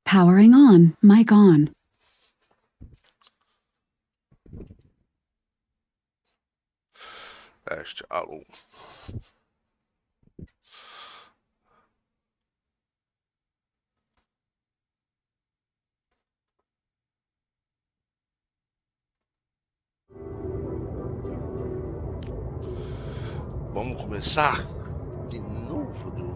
Powering on. Mic on. Teste, alô. Vamos começar de novo, Du.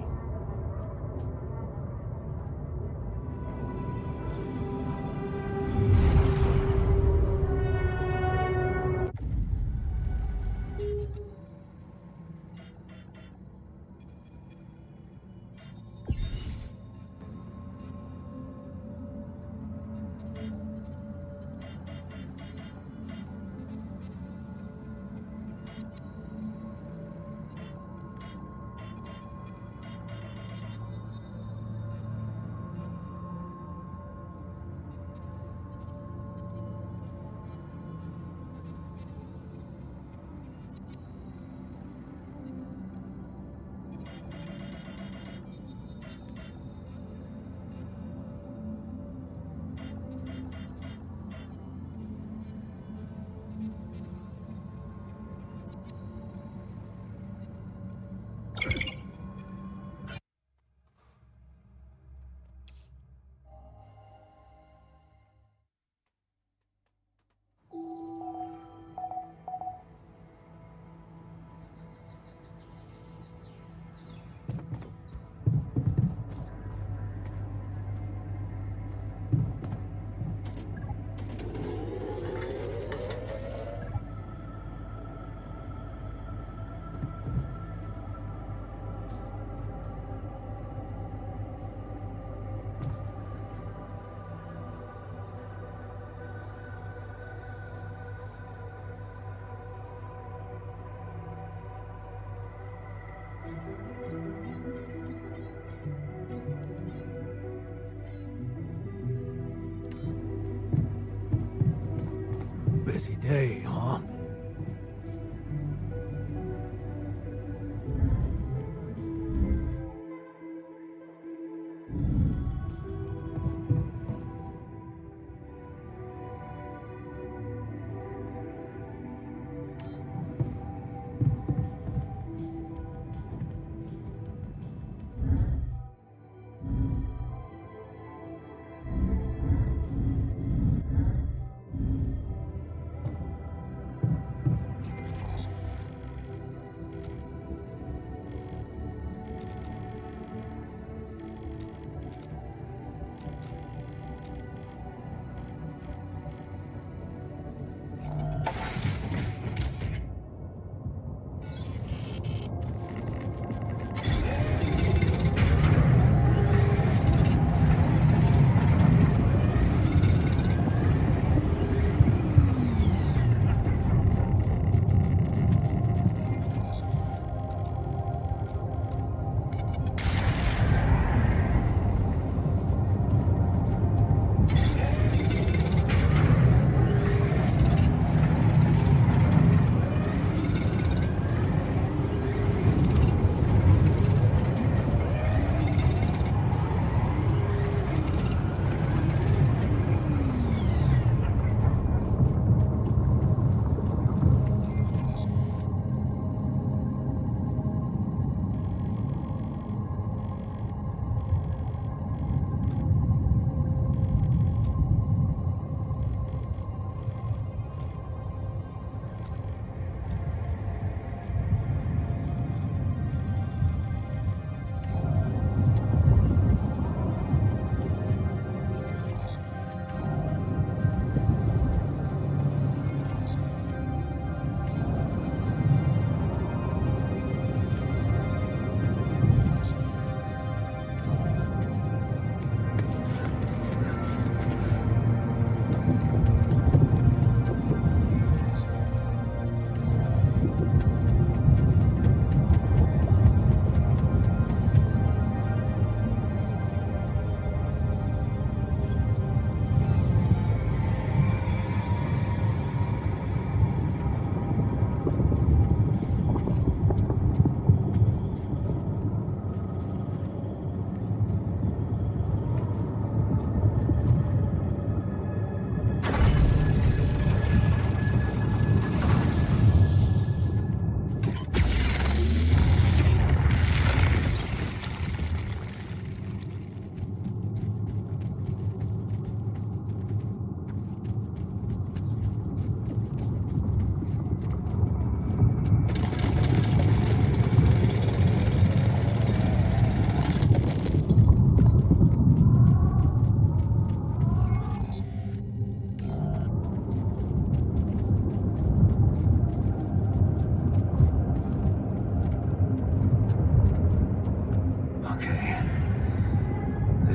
Busy day, huh?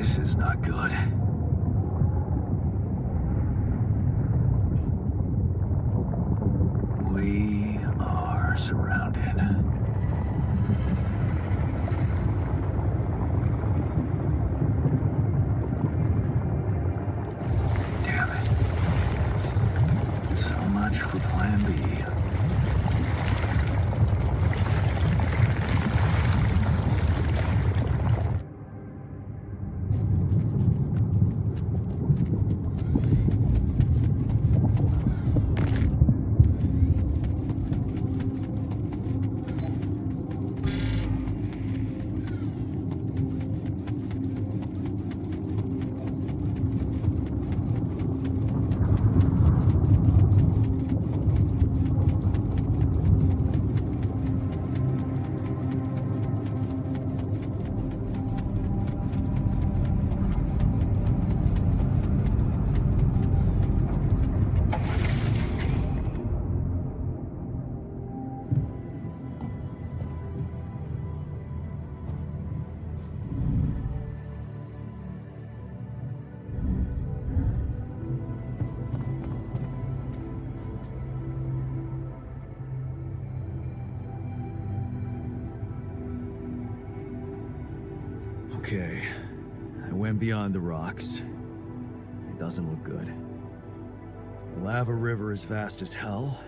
This is not good. We are surrounded. Damn it. So much for Plan B. Okay, I went beyond the rocks. It doesn't look good. The lava river is fast as hell.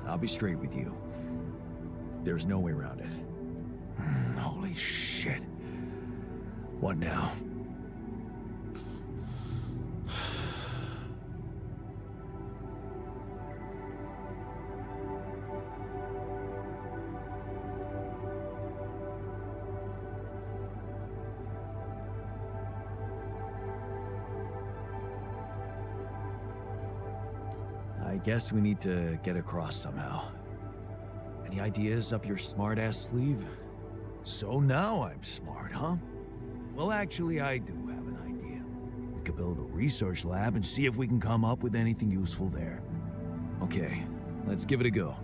I'll be straight with you. There's no way around it. Holy shit. What now? I guess we need to get across somehow. Any ideas up your smart-ass sleeve? So now I'm smart, huh? Well, actually, I do have an idea. We could build a research lab and see if we can come up with anything useful there. Okay, let's give it a go.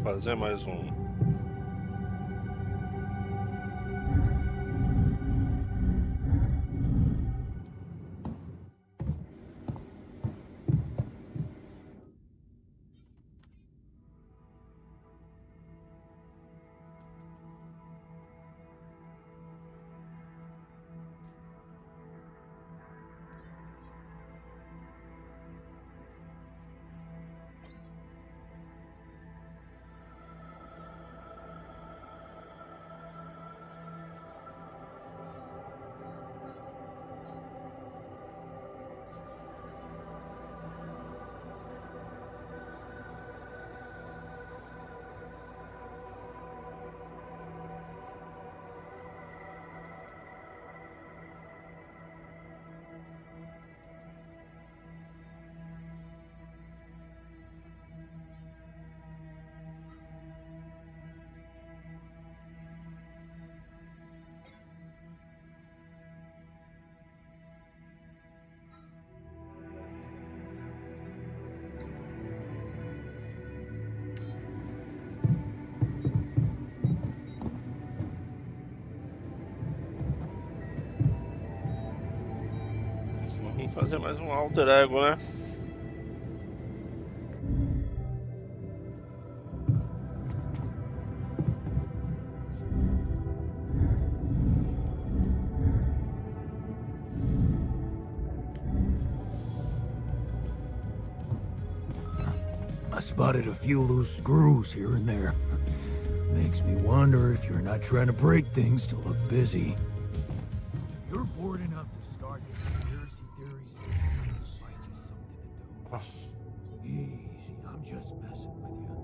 Fazer mais um. Fazer mais um alter ego, né? I spotted a few loose screws here and there. Makes me wonder if you're not trying to break things to look busy. You're bored enough to start conspiracy theories. Find you something to do. Easy, I'm just messing with you.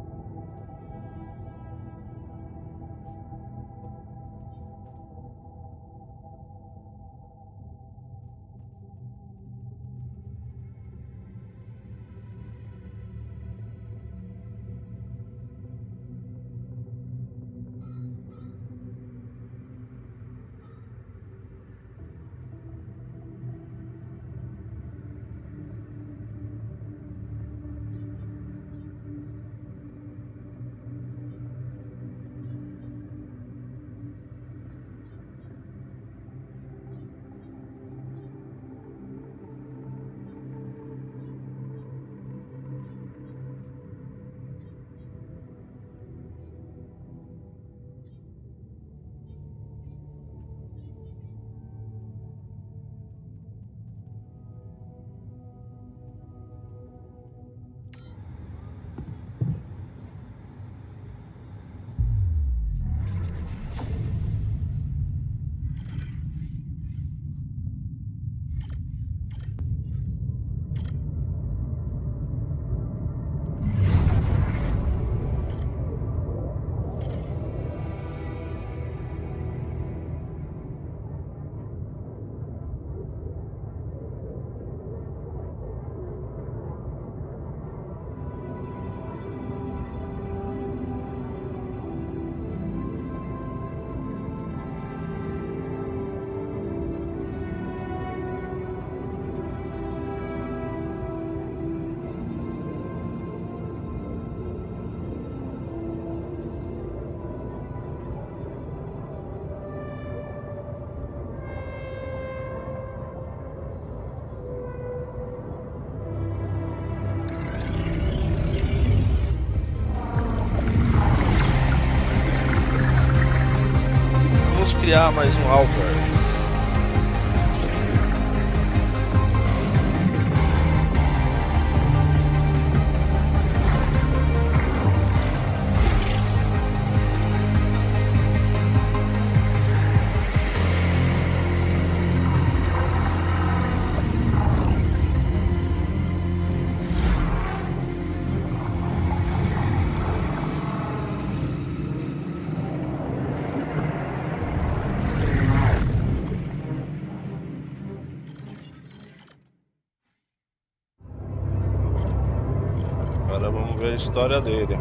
Vamos criar mais um alter. Agora vamos ver a história dele.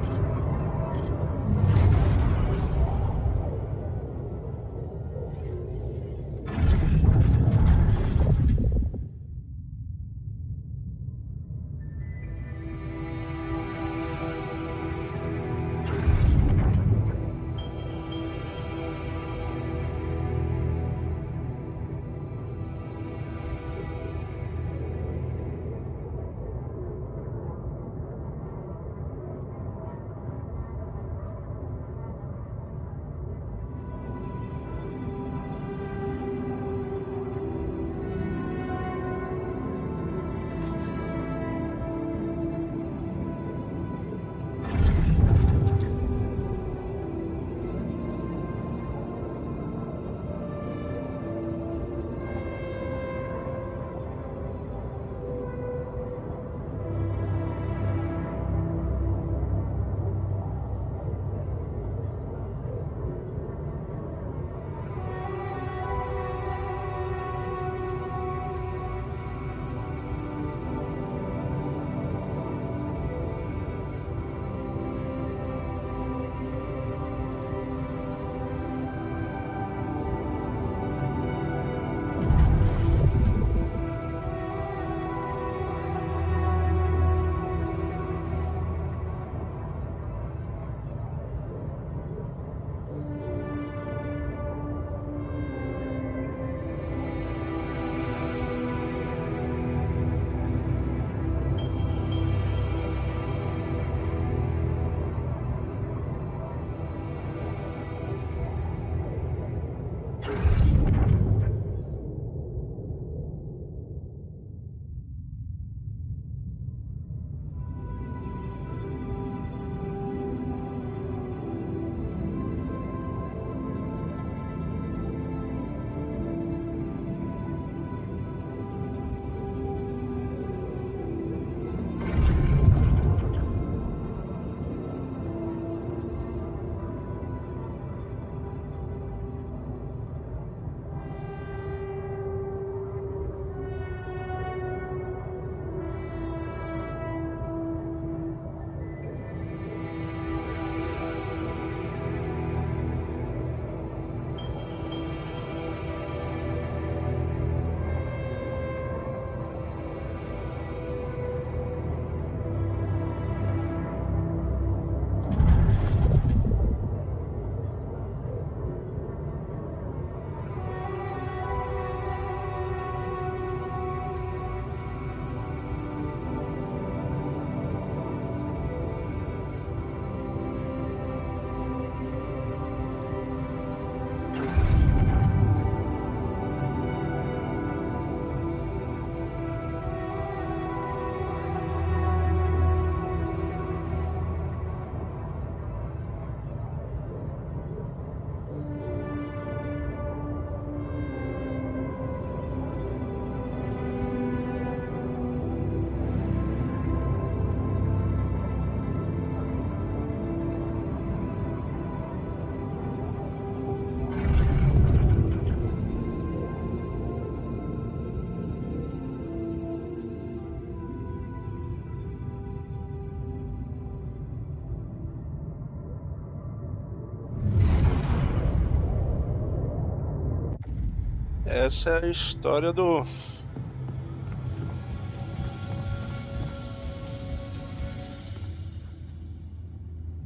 Essa é a história do...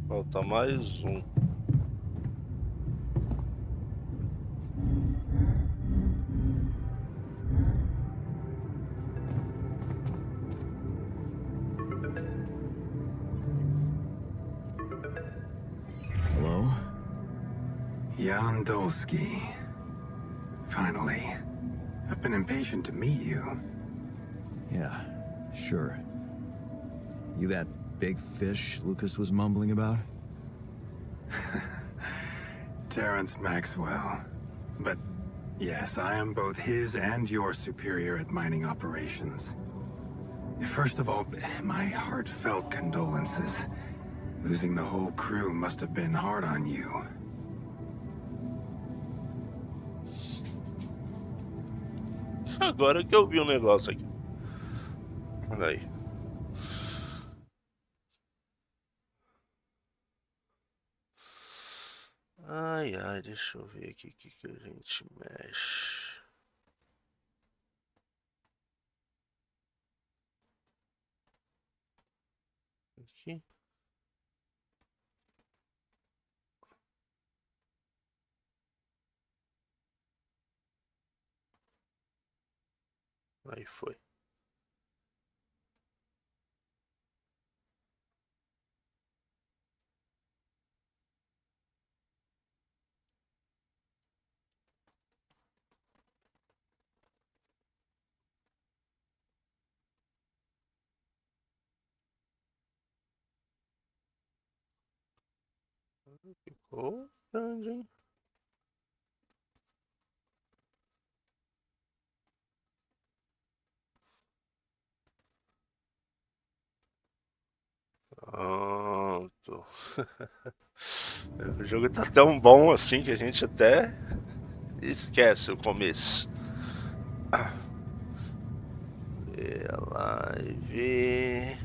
Falta mais um. Hello? Jan Dolsky. Finally. I've been impatient to meet you. Yeah, sure. You that big fish Lucas was mumbling about? Terrence Maxwell. But yes, I am both his and your superior at mining operations. First of all, my heartfelt condolences. Losing the whole crew must have been hard on you. Agora que eu vi um negócio aqui. Olha aí. Ai, ai, deixa eu ver aqui o que a gente mexe. Aqui. Aí foi. Ficou grande, hein? Pronto. O jogo tá tão bom assim que a gente até esquece o começo. Ver a live.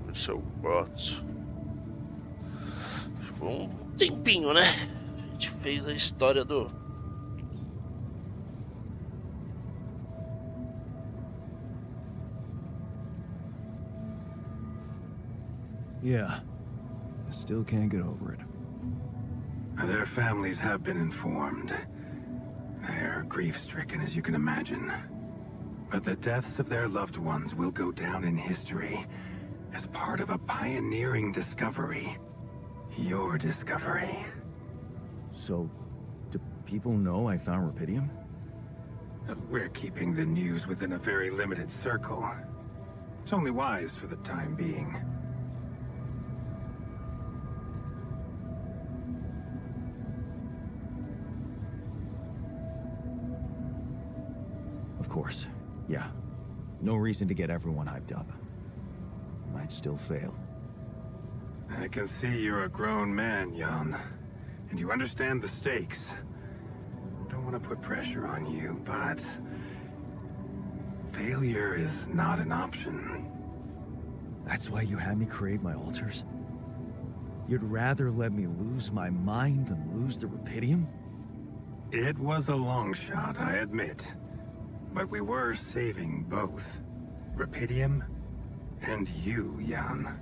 Ver se eu boto. Ficou um tempinho, né? A gente fez a história do... Yeah. I still can't get over it. Their families have been informed. They're grief-stricken, as you can imagine. But the deaths of their loved ones will go down in history as part of a pioneering discovery. Your discovery. So, do people know I found rupidium? We're keeping the news within a very limited circle. It's only wise for the time being. Of course. Yeah. No reason to get everyone hyped up. Might still fail. I can see you're a grown man, Jan. And you understand the stakes. Don't want to put pressure on you, but... failure is not an option. That's why you had me create my altars? You'd rather let me lose my mind than lose the rupidium? It was a long shot, I admit. But we were saving both. Rupidium and you, Jan.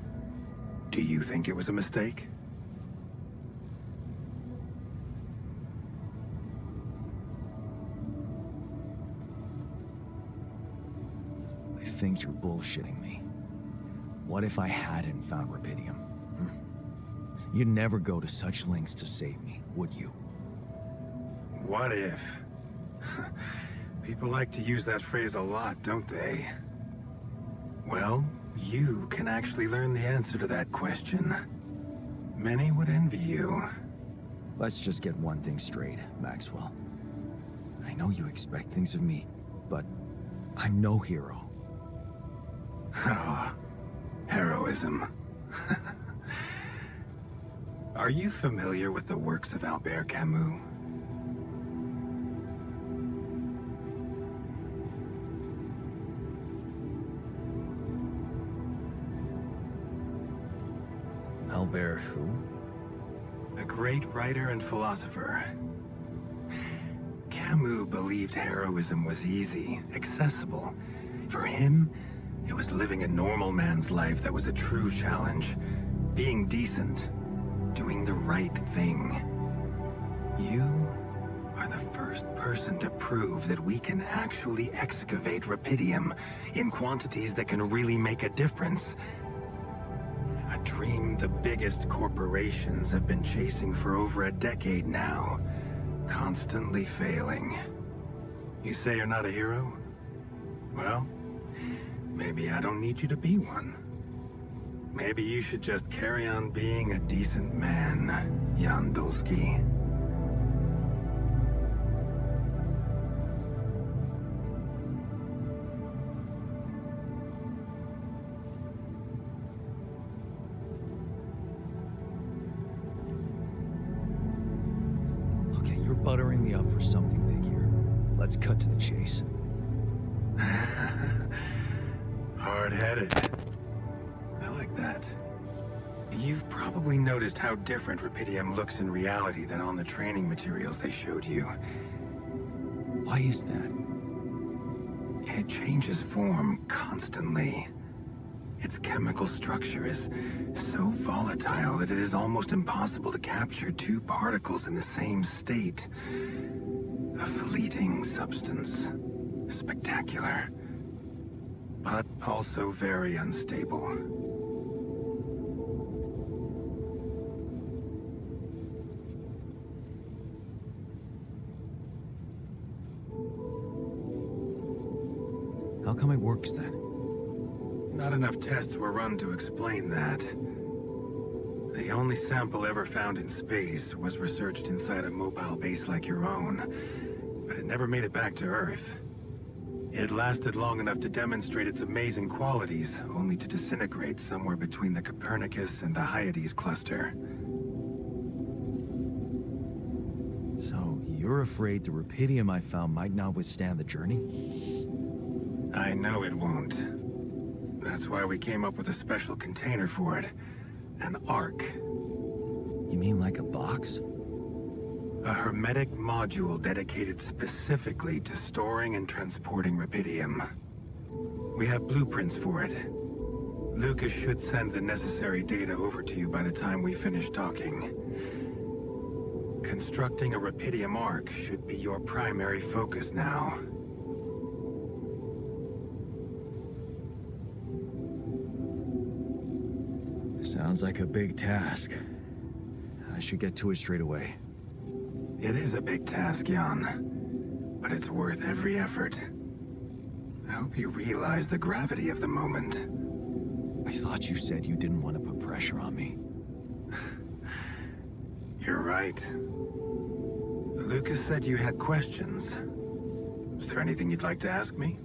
Do you think it was a mistake? I think you're bullshitting me. What if I hadn't found rupidium? You'd never go to such lengths to save me, would you? What if? People like to use that phrase a lot, don't they? Well, you can actually learn the answer to that question. Many would envy you. Let's just get one thing straight, Maxwell. I know you expect things of me, but I'm no hero. Ah, heroism. Are you familiar with the works of Albert Camus? Albert who? a great writer and philosopher. Camus believed heroism was easy, accessible. For him, it was living a normal man's life that was a true challenge. Being decent, doing the right thing. You are the first person to prove that we can actually excavate rupidium in quantities that can really make a difference. A dream the biggest corporations have been chasing for over a decade now, constantly failing. You say you're not a hero? Well, maybe I don't need you to be one. Maybe you should just carry on being a decent man, Jan Dulski. Okay, you're buttering me up for something big here. Let's cut to the chase. Hard-headed. I like that. You've probably noticed how different rupidium looks in reality than on the training materials they showed you. Why is that? It changes form constantly. Its chemical structure is so volatile that it is almost impossible to capture two particles in the same state. A fleeting substance. Spectacular. But also very unstable. How come it works then? Not enough tests were run to explain that. The only sample ever found in space was researched inside a mobile base like your own, but it never made it back to Earth. It lasted long enough to demonstrate its amazing qualities, only to disintegrate somewhere between the Copernicus and the Hyades cluster. So, you're afraid the rupidium I found might not withstand the journey? I know it won't. That's why we came up with a special container for it. An Ark. You mean like a box? A hermetic module dedicated specifically to storing and transporting rupidium. We have blueprints for it. Lucas should send the necessary data over to you by the time we finish talking. Constructing a rupidium Ark should be your primary focus now. Sounds like a big task. I should get to it straight away. It is a big task, Jan, but it's worth every effort. I hope you realize the gravity of the moment. I thought you said you didn't want to put pressure on me. You're right. Lucas said you had questions. Is there anything you'd like to ask me?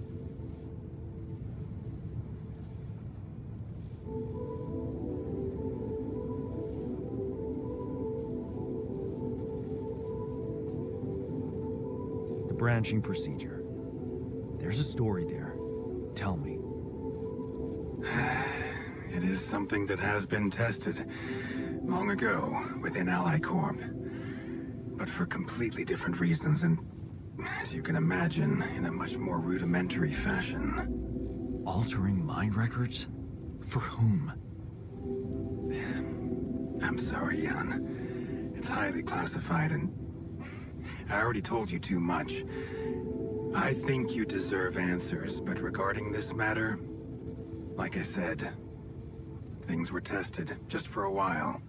Branching procedure. There's a story there. Tell me. It is something that has been tested long ago within Ally Corp, but for completely different reasons and, as you can imagine, in a much more rudimentary fashion. Altering mind records? For whom? I'm sorry, Jan. It's highly classified and I already told you too much. I think you deserve answers, but regarding this matter, like I said, things were tested just for a while.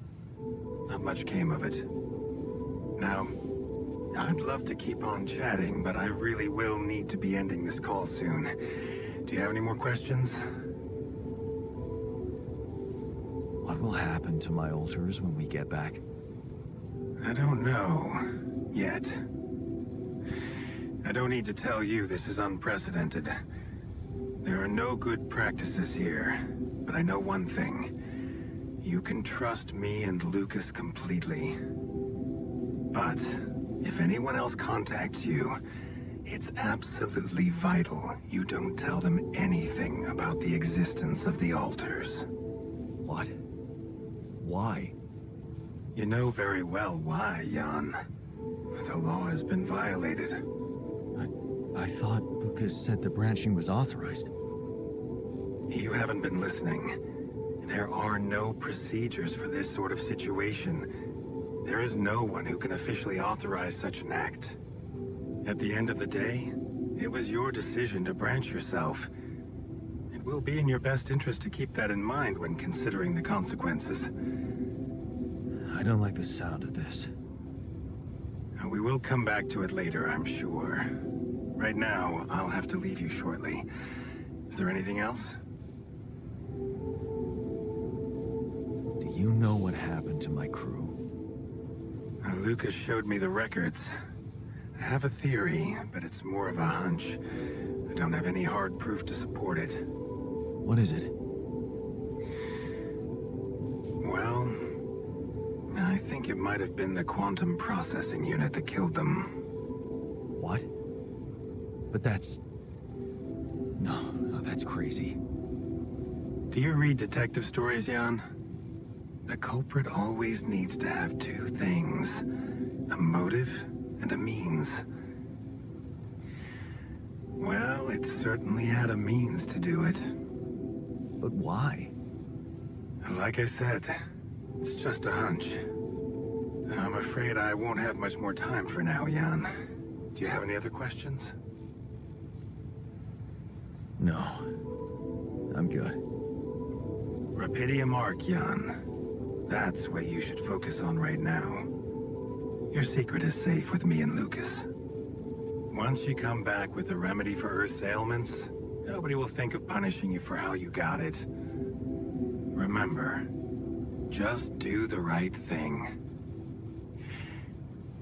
Not much came of it. Now, I'd love to keep on chatting, but I really will need to be ending this call soon. Do you have any more questions? What will happen to my alters when we get back? I don't know. Yet. I don't need to tell you this is unprecedented. There are no good practices here, but I know one thing. You can trust me and Lucas completely. But if anyone else contacts you, it's absolutely vital you don't tell them anything about the existence of the alters. What? Why? You know very well why, Jan. The law has been violated. I thought Lucas said the branching was authorized. You haven't been listening. There are no procedures for this sort of situation. There is no one who can officially authorize such an act. At the end of the day, it was your decision to branch yourself. It will be in your best interest to keep that in mind when considering the consequences. I don't like the sound of this. We will come back to it later, I'm sure. Right now, I'll have to leave you shortly. Is there anything else? Do you know what happened to my crew? Lucas showed me the records. I have a theory, but it's more of a hunch. I don't have any hard proof to support it. What is it? Well, I think it might have been the quantum processing unit that killed them. What? But that's... No, that's crazy. Do you read detective stories, Jan? The culprit always needs to have two things. A motive and a means. Well, it certainly had a means to do it. But why? Like I said, it's just a hunch. I'm afraid I won't have much more time for now, Jan. Do you have any other questions? No. I'm good. Rapidium Arc, Jan. That's what you should focus on right now. Your secret is safe with me and Lucas. Once you come back with a remedy for Earth's ailments, nobody will think of punishing you for how you got it. Remember, just do the right thing.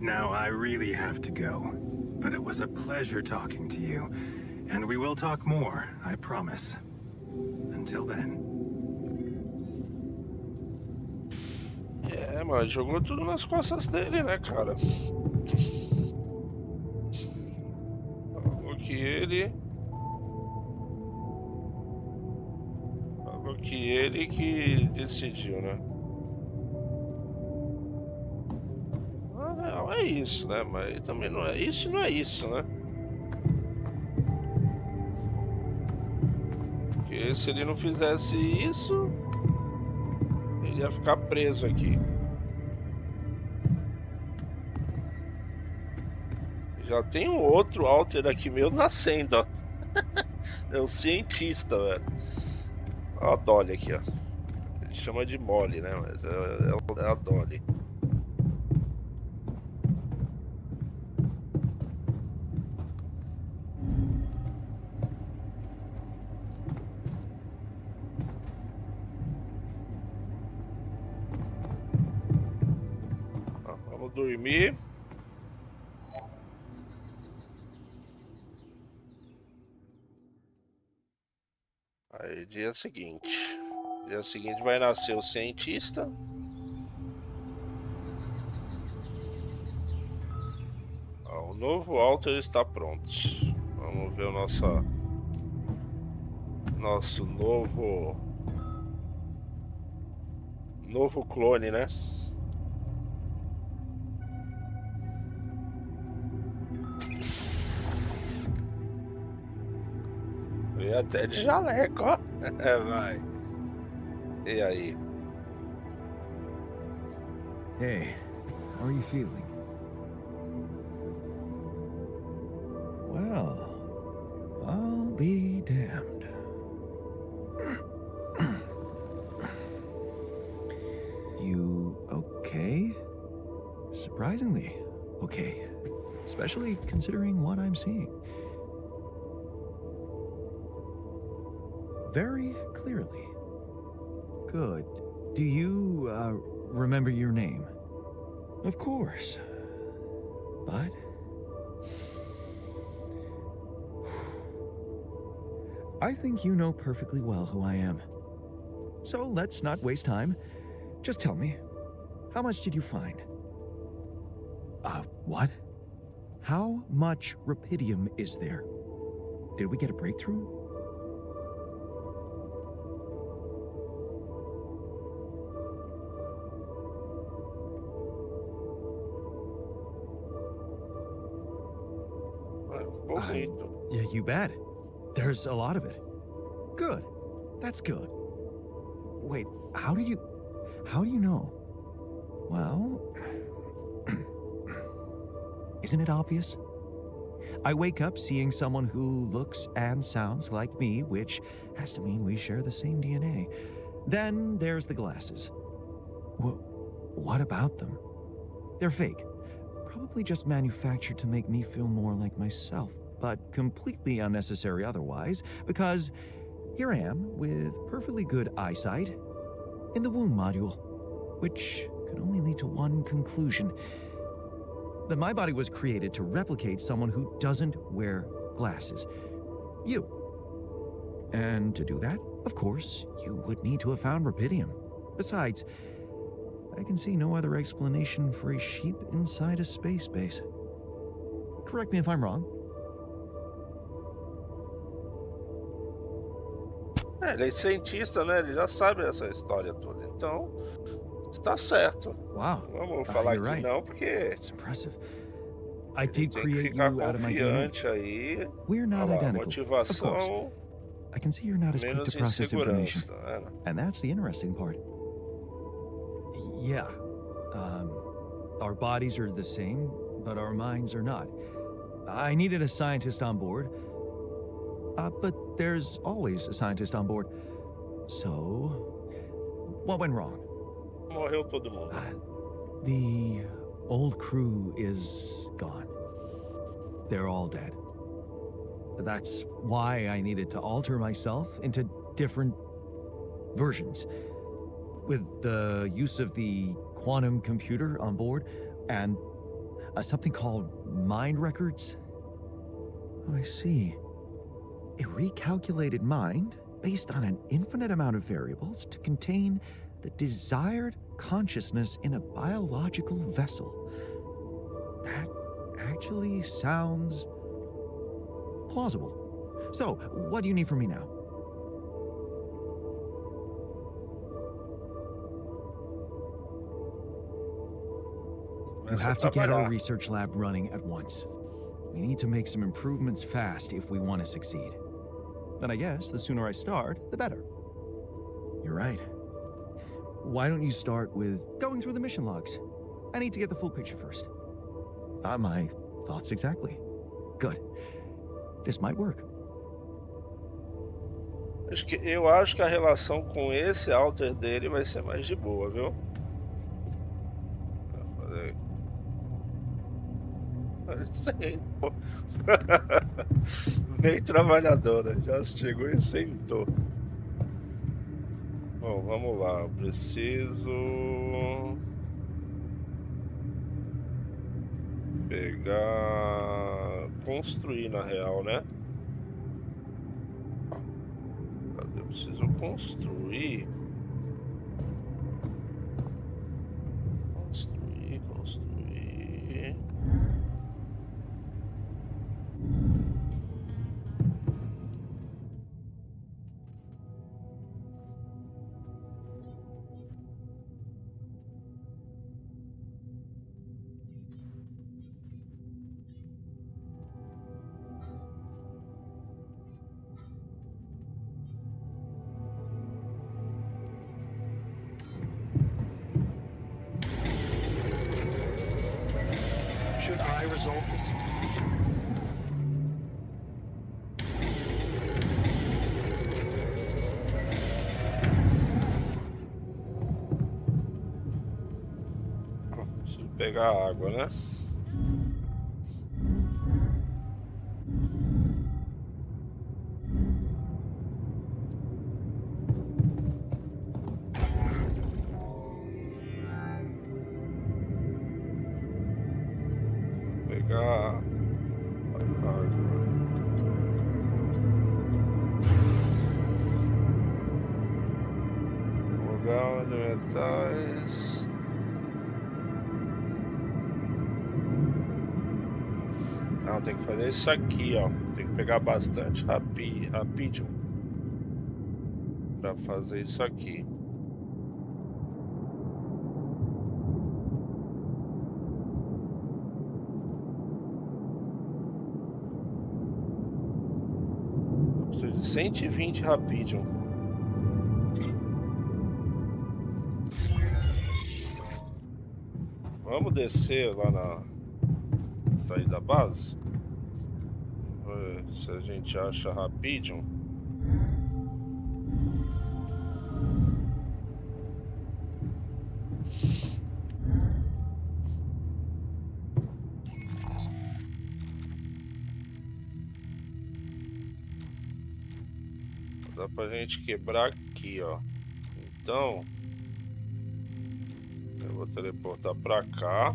Now, I really have to go, but it was a pleasure talking to you, and we will talk more, I promise. Until then. É, mas jogou tudo nas costas dele, né, cara? Falou que ele. Falou que ele que decidiu, né? Na real é isso, né? Mas também não é isso, não é isso, né? Porque se ele não fizesse isso, ele ia ficar preso aqui. Já tem um outro alter aqui meu nascendo, ó. É um cientista, velho. Olha a Dolly aqui, ó. Ele chama de Molly, né? Mas é a Dolly. Ó, vamos dormir. Aí, dia seguinte. Dia seguinte vai nascer o cientista. Ó, o novo alter está pronto. Vamos ver o nosso novo clone, né? E até de jaleco, ó. Vai. E aí? Hey, how are you feeling? Well, I'll be damned. You okay? Surprisingly okay. Especially considering what I'm seeing. Very clearly. Good. Do you, remember your name? Of course. But... I think you know perfectly well who I am. So let's not waste time. Just tell me, how much did you find? What? How much rapidium is there? Did we get a breakthrough? Bonito. You bet. There's a lot of it. Good. That's good. Wait, how do you know? Well, isn't it obvious? I wake up seeing someone who looks and sounds like me, which has to mean we share the same DNA. Then there's the glasses. What about them? They're fake. Probably just manufactured to make me feel more like myself, but completely unnecessary otherwise, because here I am with perfectly good eyesight in the womb module, which could only lead to one conclusion: that my body was created to replicate someone who doesn't wear glasses. You. And to do that, of course, you would need to have found rubidium. Besides, I can see no other explanation for a sheep inside a space base. Correct me if I'm wrong. Ele é cientista, né? Ele já sabe essa história toda. Então, está certo. Wow. Vamos falar you're que right. não, porque It's impressive. I tem did que create ficar you out of my DNA. confiante aí. We're not Olha lá, identical. Of course. motivação, I can see you're not as quick menos to process information. insegurança. Né? And that's the interesting part. Yeah. Our bodies are the same, but our minds are not. I needed a scientist on board. But there's always a scientist on board. So, what went wrong? Morreu todo mundo. The old crew is gone. They're all dead. That's why I needed to alter myself into different versions. With the use of the quantum computer on board and something called mind records. Oh, I see. A recalculated mind based on an infinite amount of variables to contain the desired consciousness in a biological vessel. That actually sounds plausible. So, what do you need from me now? You have to get our research lab running at once. We need to make some improvements fast if we want to succeed. Then I guess the sooner I start, the better. You're right. Why don't you start with going through the mission logs? I need to get the full picture first. My thoughts exactly. Good. This might work. Eu acho que a relação com esse alter dele vai ser mais de boa, viu? Sentou. Bem trabalhadora, já chegou e sentou. Bom, vamos lá, eu preciso pegar, construir na real, né? Eu preciso construir. Should I resolve this? Preciso pegar água, né? Pegar água. Lugar de metais. Não, tem que fazer isso aqui, ó. Tem que pegar bastante rapidinho pra fazer isso aqui. 120 Rapidium. Vamos descer lá na saída da base. Ver se a gente acha Rapidium. Dá pra gente quebrar aqui, ó. Então eu vou teleportar pra cá.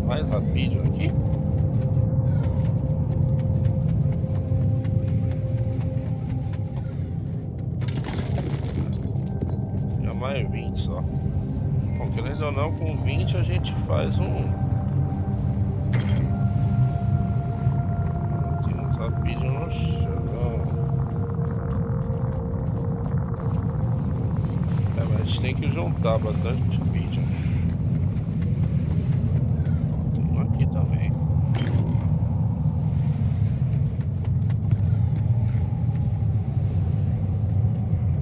Mais rápido aqui. Já mais 20 só. Bom, querendo ou não, com 20 a gente faz um. Tem uns rápido no chão. É, mas a gente tem que juntar bastante vídeo. Aqui também.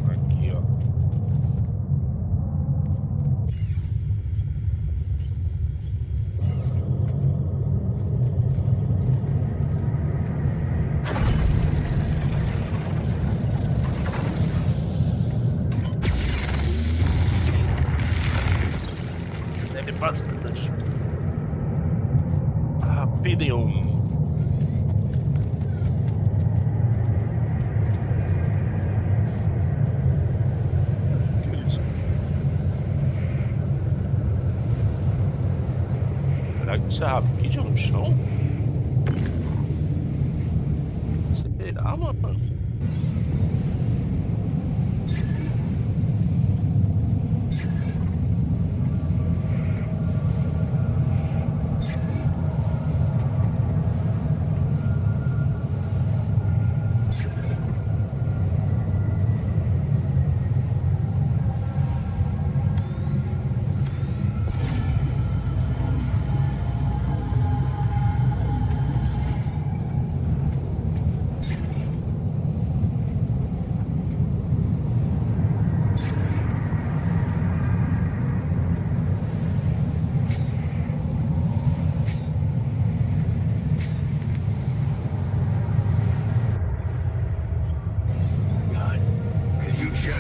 Aqui, ó. Deve bastante. Rapidium. Que isso? Será que isso é Rapidium no chão? Será, mano?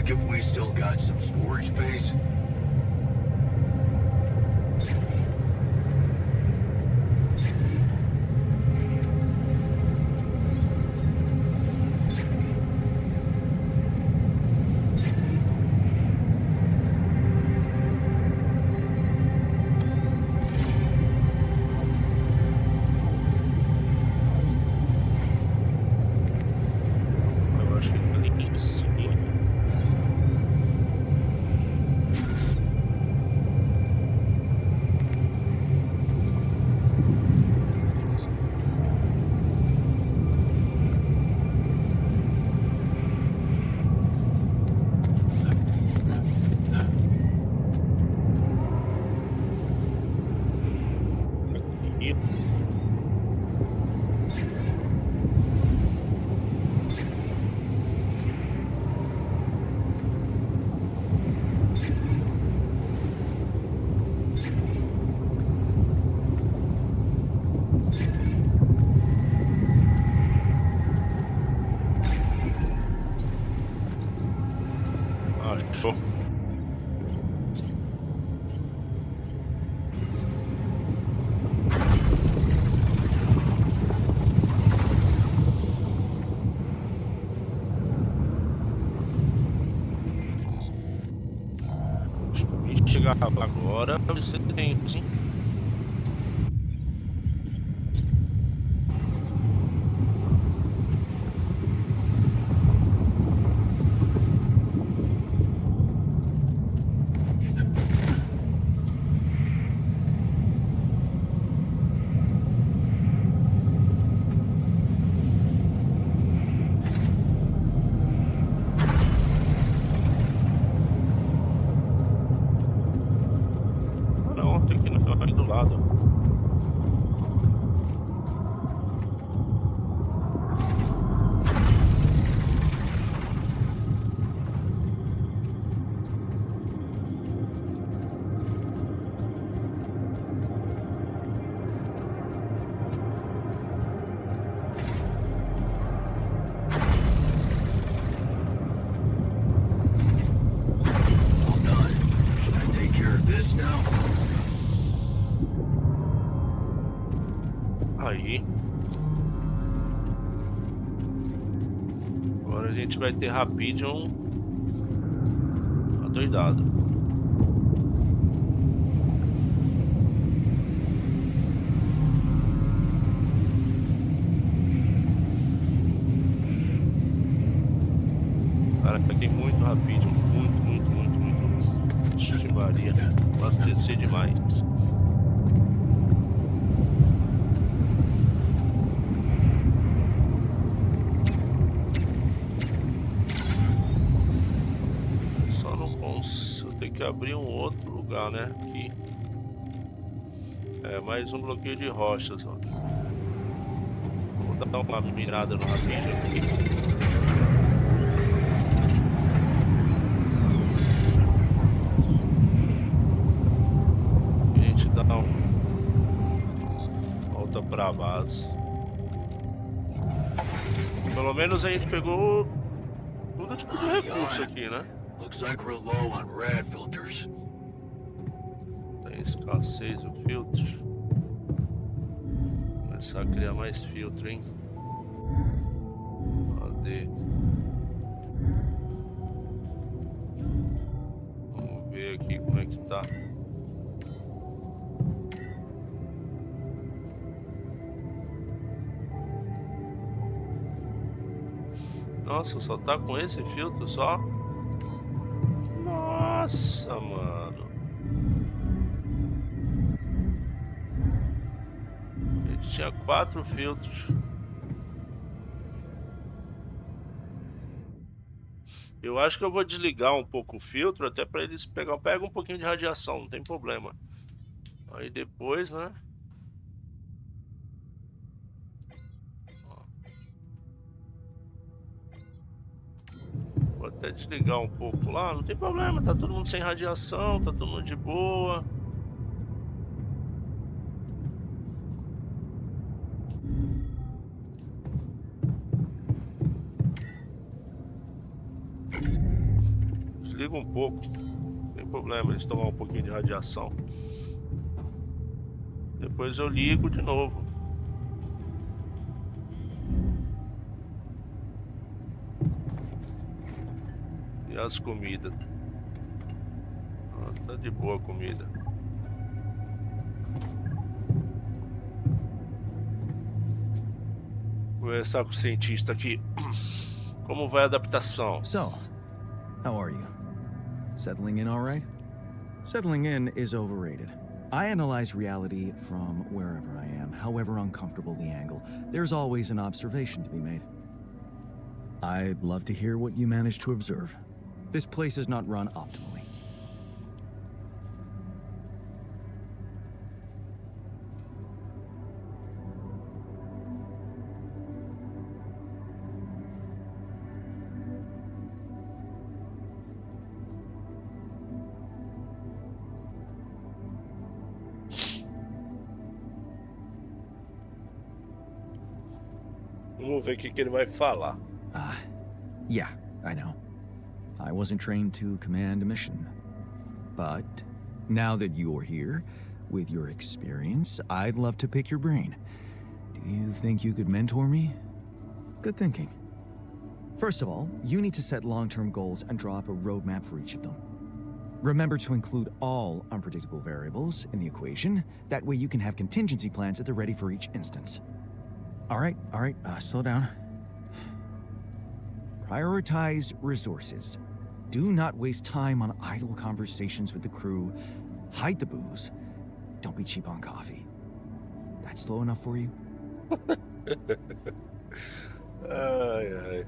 If we still got some storage space? Eu acho que tem isso. Aqui. Achou. cavar agora, você tem, sim. Ah, não, tem que ir aqui do lado. All done. Should I take care of this now? Aí. Agora a gente vai ter Rapidium adoidado. Cara, tem muito Rapidium. Muito. Ixi, Maria. Abastecer demais. Só não posso. Eu tenho que abrir um outro lugar, né? Aqui. É, mais um bloqueio de rochas, ó. Vou dar uma mirada no Rapidium aqui. Não. Volta pra base. Pelo menos a gente pegou todo tipo de recurso aqui, né? Looks like we're low on rad filters. Tem escassez o filtro. Começar a criar mais filtro, hein? Cadê? Vamos ver aqui como é que tá. Nossa, só tá com esse filtro só? Nossa, mano. Ele tinha 4 filtros. Eu acho que eu vou desligar um pouco o filtro até pra eles pegar. Pega um pouquinho de radiação, não tem problema. Aí depois, né? Vou até desligar um pouco lá, não tem problema, tá todo mundo sem radiação, tá todo mundo de boa. Desliga um pouco, não tem problema eles tomar um pouquinho de radiação. Depois eu ligo de novo. E as comidas? Ah, tá de boa a comida. Vou conversar com o cientista aqui. Como vai a adaptação? So, how are you? Settling in all right? Settling in is overrated. I analyze reality from wherever I am, however uncomfortable the angle. There's always an observation to be made. I'd love to hear what you managed to observe. This place is not run optimally. Vamos ver o que ele vai falar. Yeah, I know. I wasn't trained to command a mission. But now that you're here, with your experience, I'd love to pick your brain. Do you think you could mentor me? Good thinking. First of all, you need to set long-term goals and draw up a roadmap for each of them. Remember to include all unpredictable variables in the equation. That way you can have contingency plans at the ready for each instance. All right, slow down. Prioritize resources. Do not waste time on idle conversations with the crew. Hide the booze. Don't be cheap on coffee. That's slow enough for you? Ai, ai.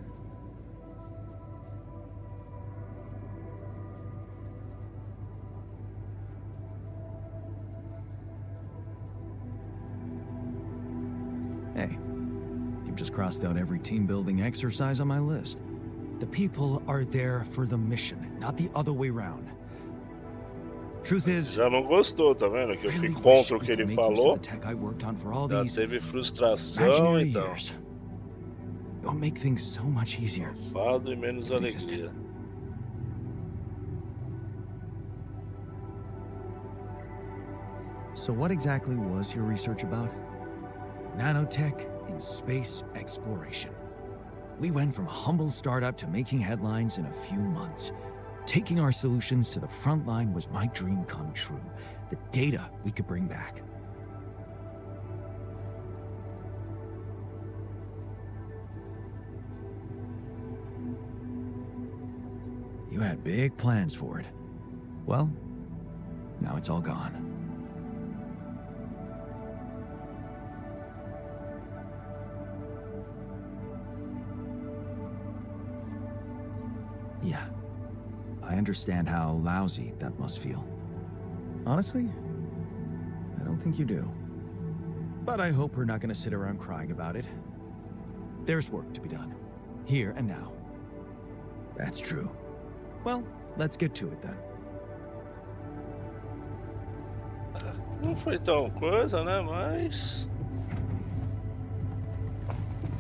Hey, you've just crossed out every team-building exercise on my list. The people are there for the mission, not the other way round. Truth is, Já não gostou, tá vendo? Que eu fui really wish contra o we que could ele make use of falou. the tech I worked on for all Já these teve frustração, imaginary então. years. It will make things so much easier. Fado e menos if it existed. alegria. So what exactly was your research about? Nanotech in space exploration. We went from a humble startup to making headlines in a few months. Taking our solutions to the front line was my dream come true. The data we could bring back. You had big plans for it. Well, now it's all gone. Yeah, I understand how lousy that must feel. Honestly, I don't think you do. But I hope we're not going to sit around crying about it. There's work to be done, here and now. That's true. Well, let's get to it then. Não foi tão coisa, né? Mas...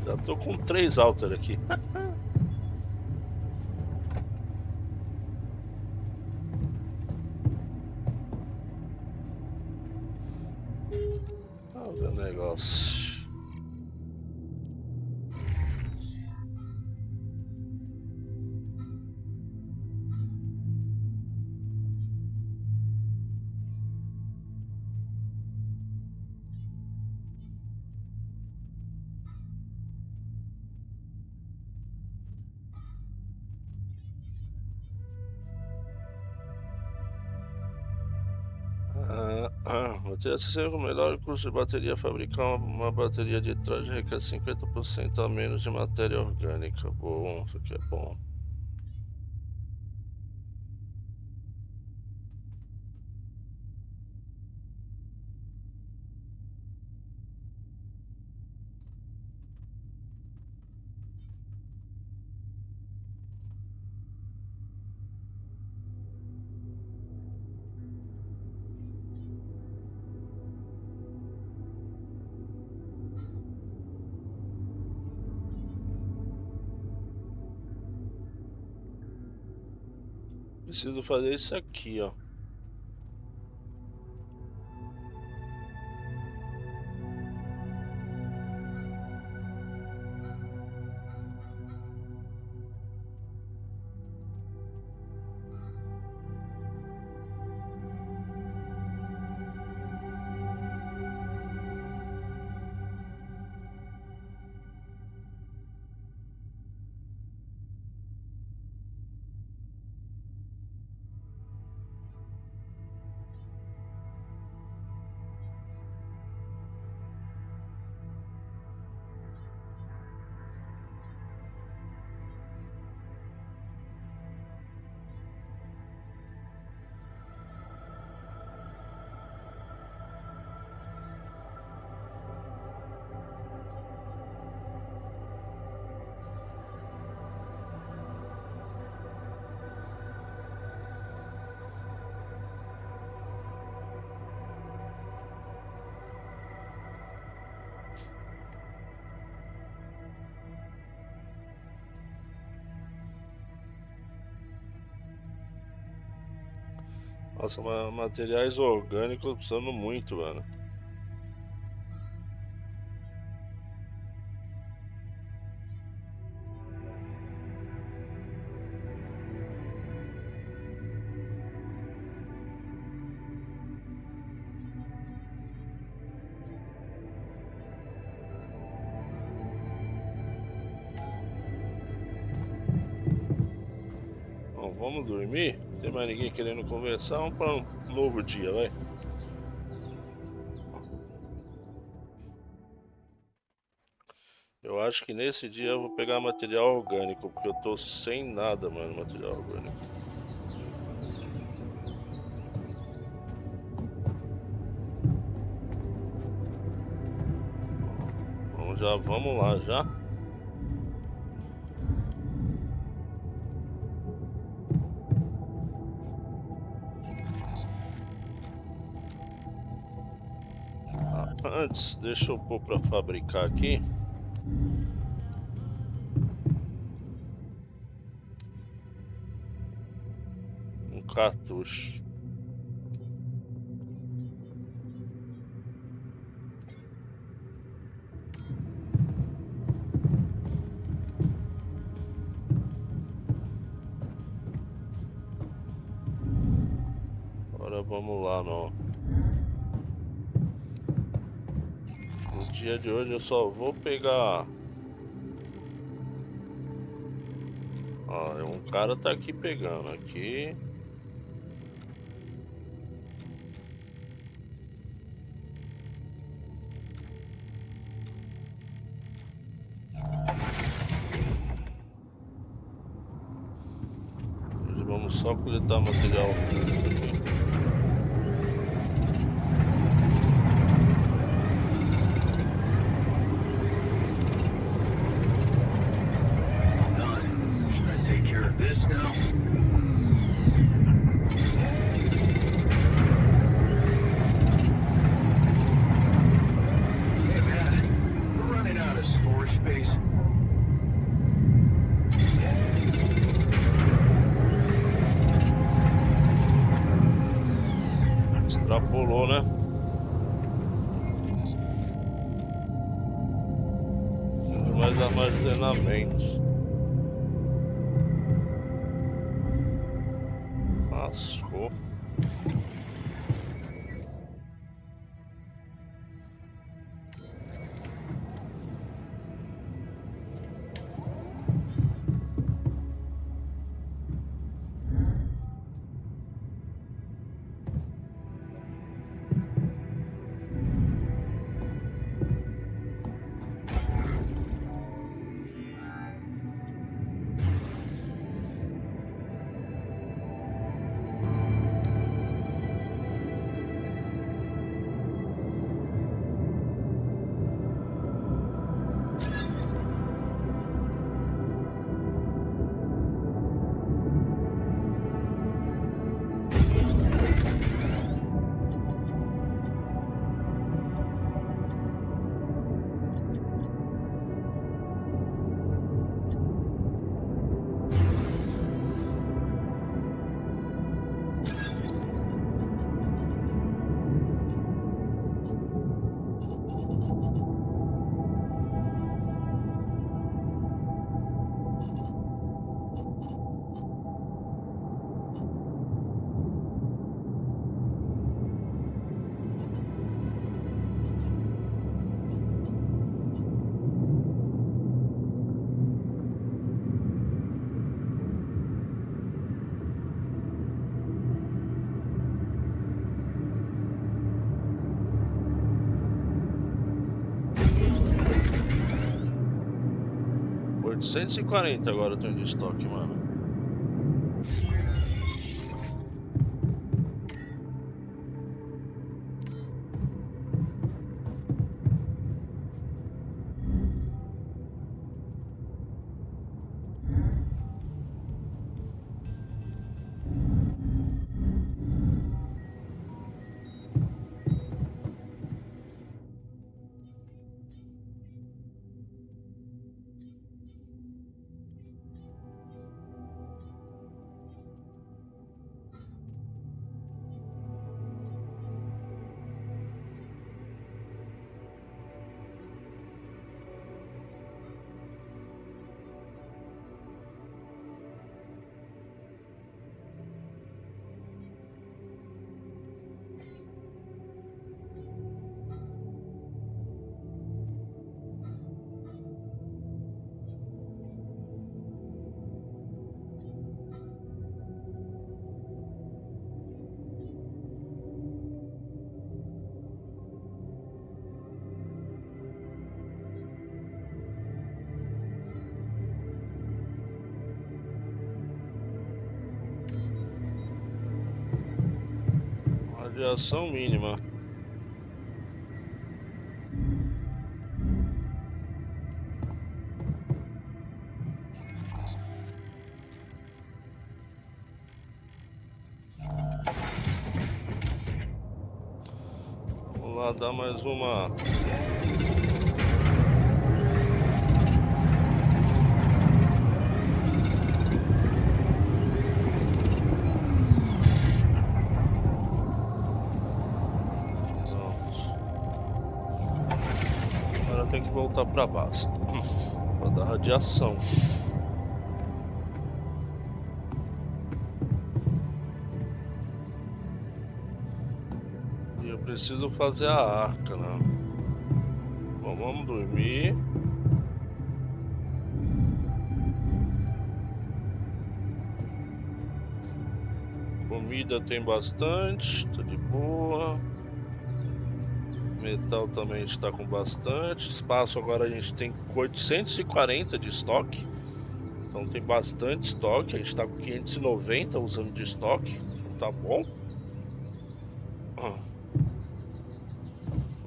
já tô com 3 alter aqui. Olha o negócio. Bateria 60 com o melhor custo de bateria. Fabricar uma bateria de traje requer 50% a menos de matéria orgânica. Bom, isso aqui é bom. Preciso fazer isso aqui, ó. Nossa, materiais orgânicos precisando muito, mano. vamos dormir. Não tem mais ninguém querendo conversar. Vamos para um novo dia, vai. Eu acho que nesse dia eu vou pegar material orgânico, porque eu tô sem nada, mano, material orgânico. Então já vamos lá já. Antes, deixa eu pôr pra fabricar aqui. Um cartucho. Agora vamos lá no dia de hoje eu só vou pegar. Ó, um cara tá aqui pegando aqui. Hoje vamos só coletar material. Extrapolou, né? Preciso de mais armazenamento. Lascou. R$840 agora eu tenho de estoque, mano. Radiação mínima. Vamos lá dar mais uma. Tem que voltar pra base pra dar radiação. E eu preciso fazer a arca, né? Bom, vamos dormir. Comida tem bastante, tá de boa. Metal também está com bastante. Espaço agora a gente tem 840 de estoque. Então tem bastante estoque. A gente está com 590 usando de estoque. Então tá bom.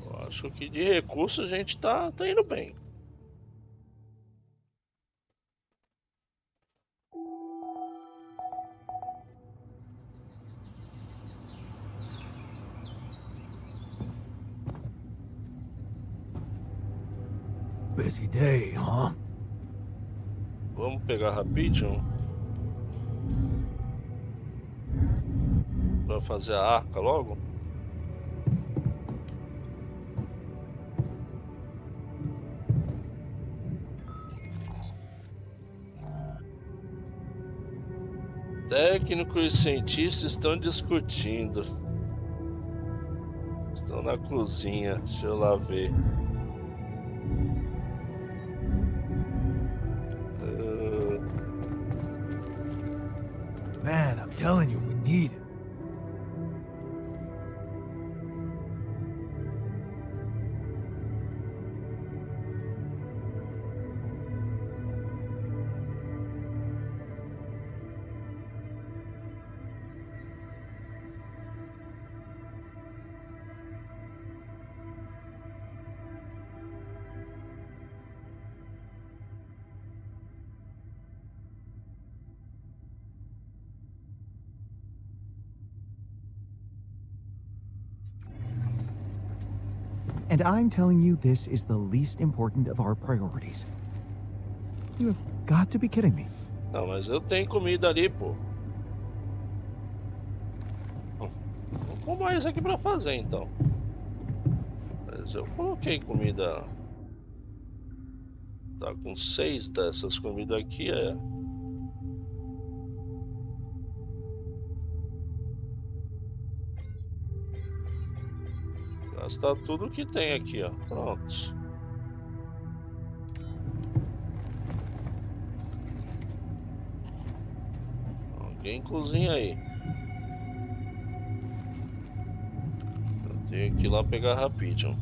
Eu acho que de recursos a gente tá indo bem. Busy day, huh? Vamos pegar rapidinho para fazer a arca logo. Técnicos e cientistas estão discutindo. Estão na cozinha. Deixa eu lá ver. Man, I'm telling you, we need it. And I'm telling you this is the least important of our priorities. You have got to be kidding me. Não, mas eu tenho comida ali, pô. Vou pôr mais aqui pra fazer, então. Mas eu coloquei comida. Tá com 6 dessas comidas aqui, é. Gastar tudo que tem aqui, ó. Pronto. Alguém cozinha aí. Eu tenho que ir lá pegar rapidinho.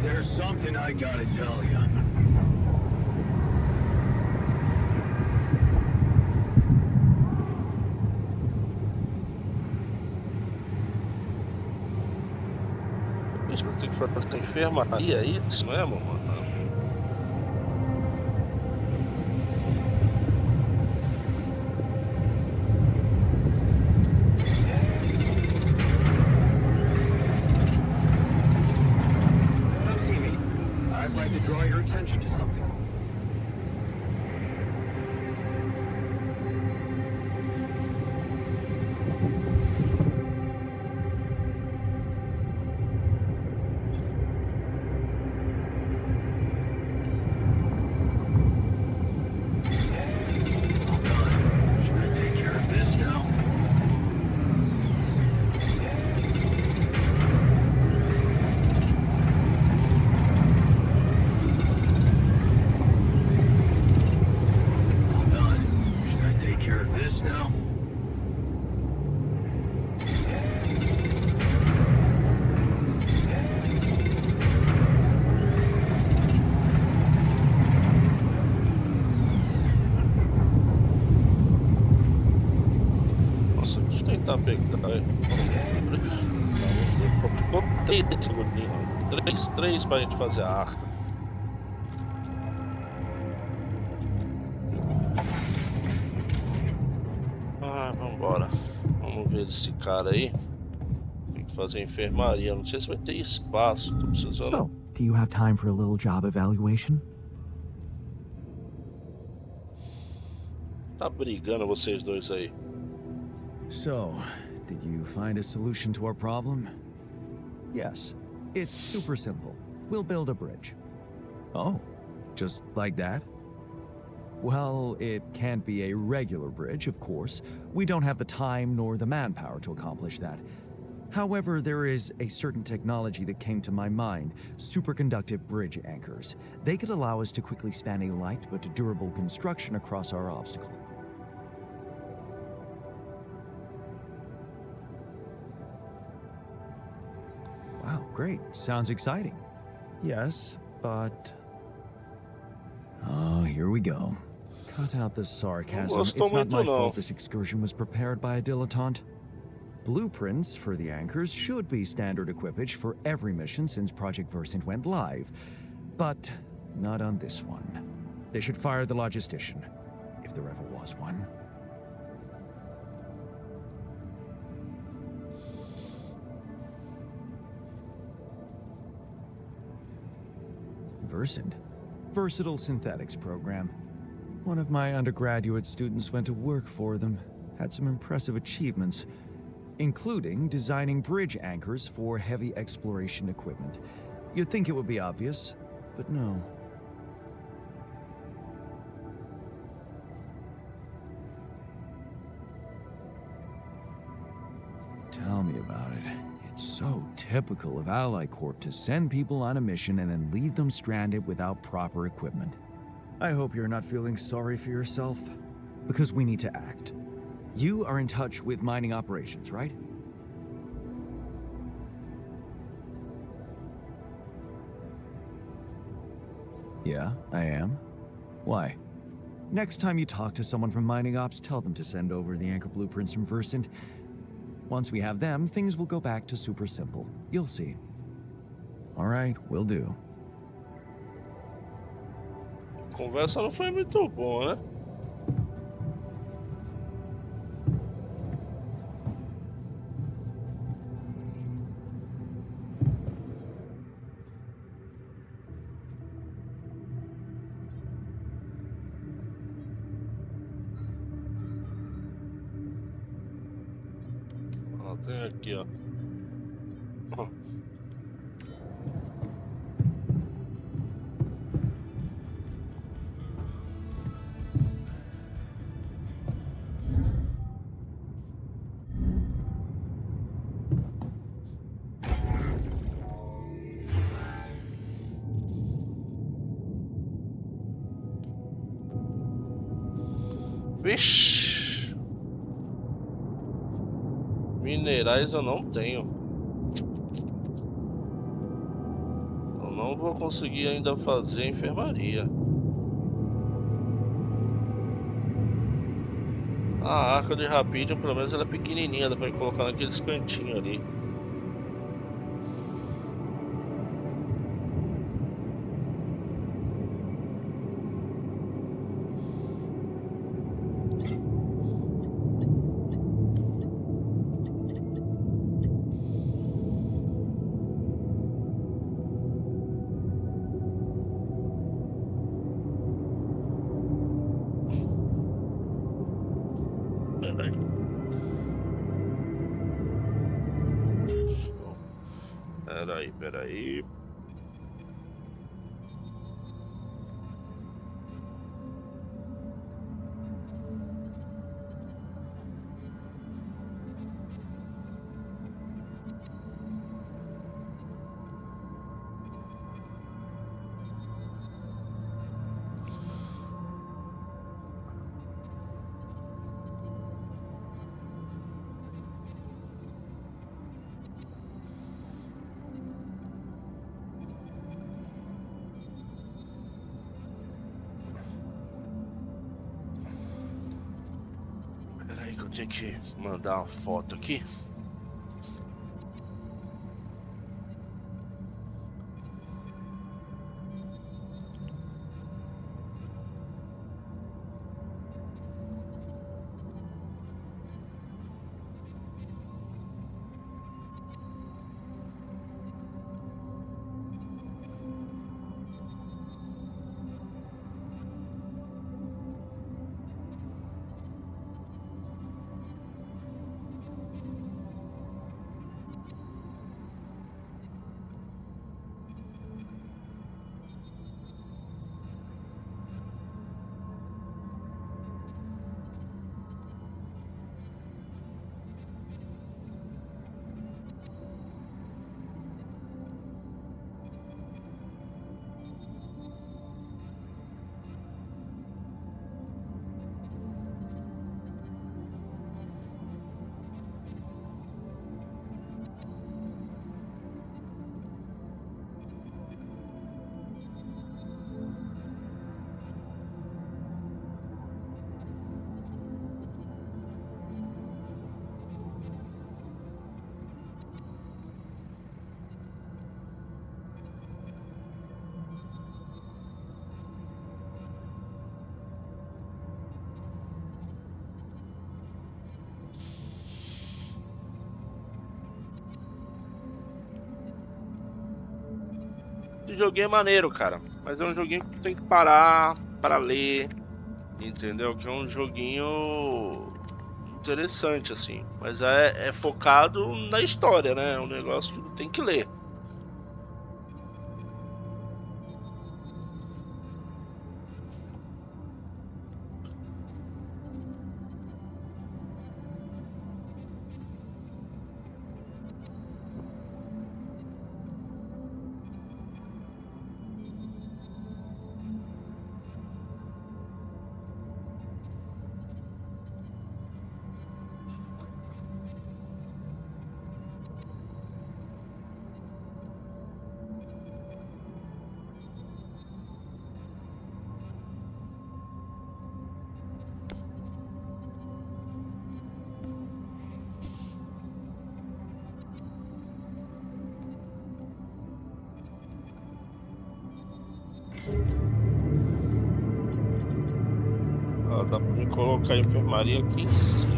There's something I gotta tell you. Isso, tem que fazer essa enfermaria aí, isso mesmo, mano? I'd like to draw your attention to something. começar a pegar. Ficou 3 figurinhas. 3 pra gente fazer a arca. Ah, vambora. Vamos ver esse cara aí. Tem que fazer enfermaria. Não sei se vai ter espaço. Tô precisando. So, do you have time for a little job evaluation? Tá brigando vocês dois aí. So, did you find a solution to our problem? Yes. It's super simple. We'll build a bridge. Oh, just like that? Well, it can't be a regular bridge, of course. We don't have the time nor the manpower to accomplish that. However, there is a certain technology that came to my mind, superconductive bridge anchors. They could allow us to quickly span a light but durable construction across our obstacle. Wow, great. Sounds exciting. Yes, but... Oh, here we go. Cut out the sarcasm. It's not my fault this excursion was prepared by a dilettante. Blueprints for the anchors should be standard equipage for every mission since Project Versant went live, but not on this one. They should fire the logistician, if there ever was one. Versant? Versatile Synthetics program. One of my undergraduate students went to work for them, had some impressive achievements, including designing bridge anchors for heavy exploration equipment. You'd think it would be obvious, but no. Tell me about it. It's so typical of Ally Corp to send people on a mission and then leave them stranded without proper equipment. I hope you're not feeling sorry for yourself, because we need to act. You are in touch with mining operations, right? Yeah, I am. Why? Next time you talk to someone from mining ops, tell them to send over the anchor blueprints from Versant. Once we have them, things will go back to super simple. You'll see. All right, will do. A conversa não foi muito boa, né? Ó, tem aqui, ó. Vixe, minerais eu não tenho. Eu não vou conseguir ainda fazer enfermaria. A arca de rapidinho, pelo menos ela é pequenininha, dá pra colocar naqueles cantinhos ali. Peraí. Tinha que mandar uma foto aqui. Esse joguinho é maneiro, cara. Mas é um joguinho que tu tem que parar pra ler. Entendeu? Que é um joguinho interessante, assim. Mas é focado na história, né? É um negócio que tu tem que ler. Ó, dá pra me colocar a enfermaria aqui em cima.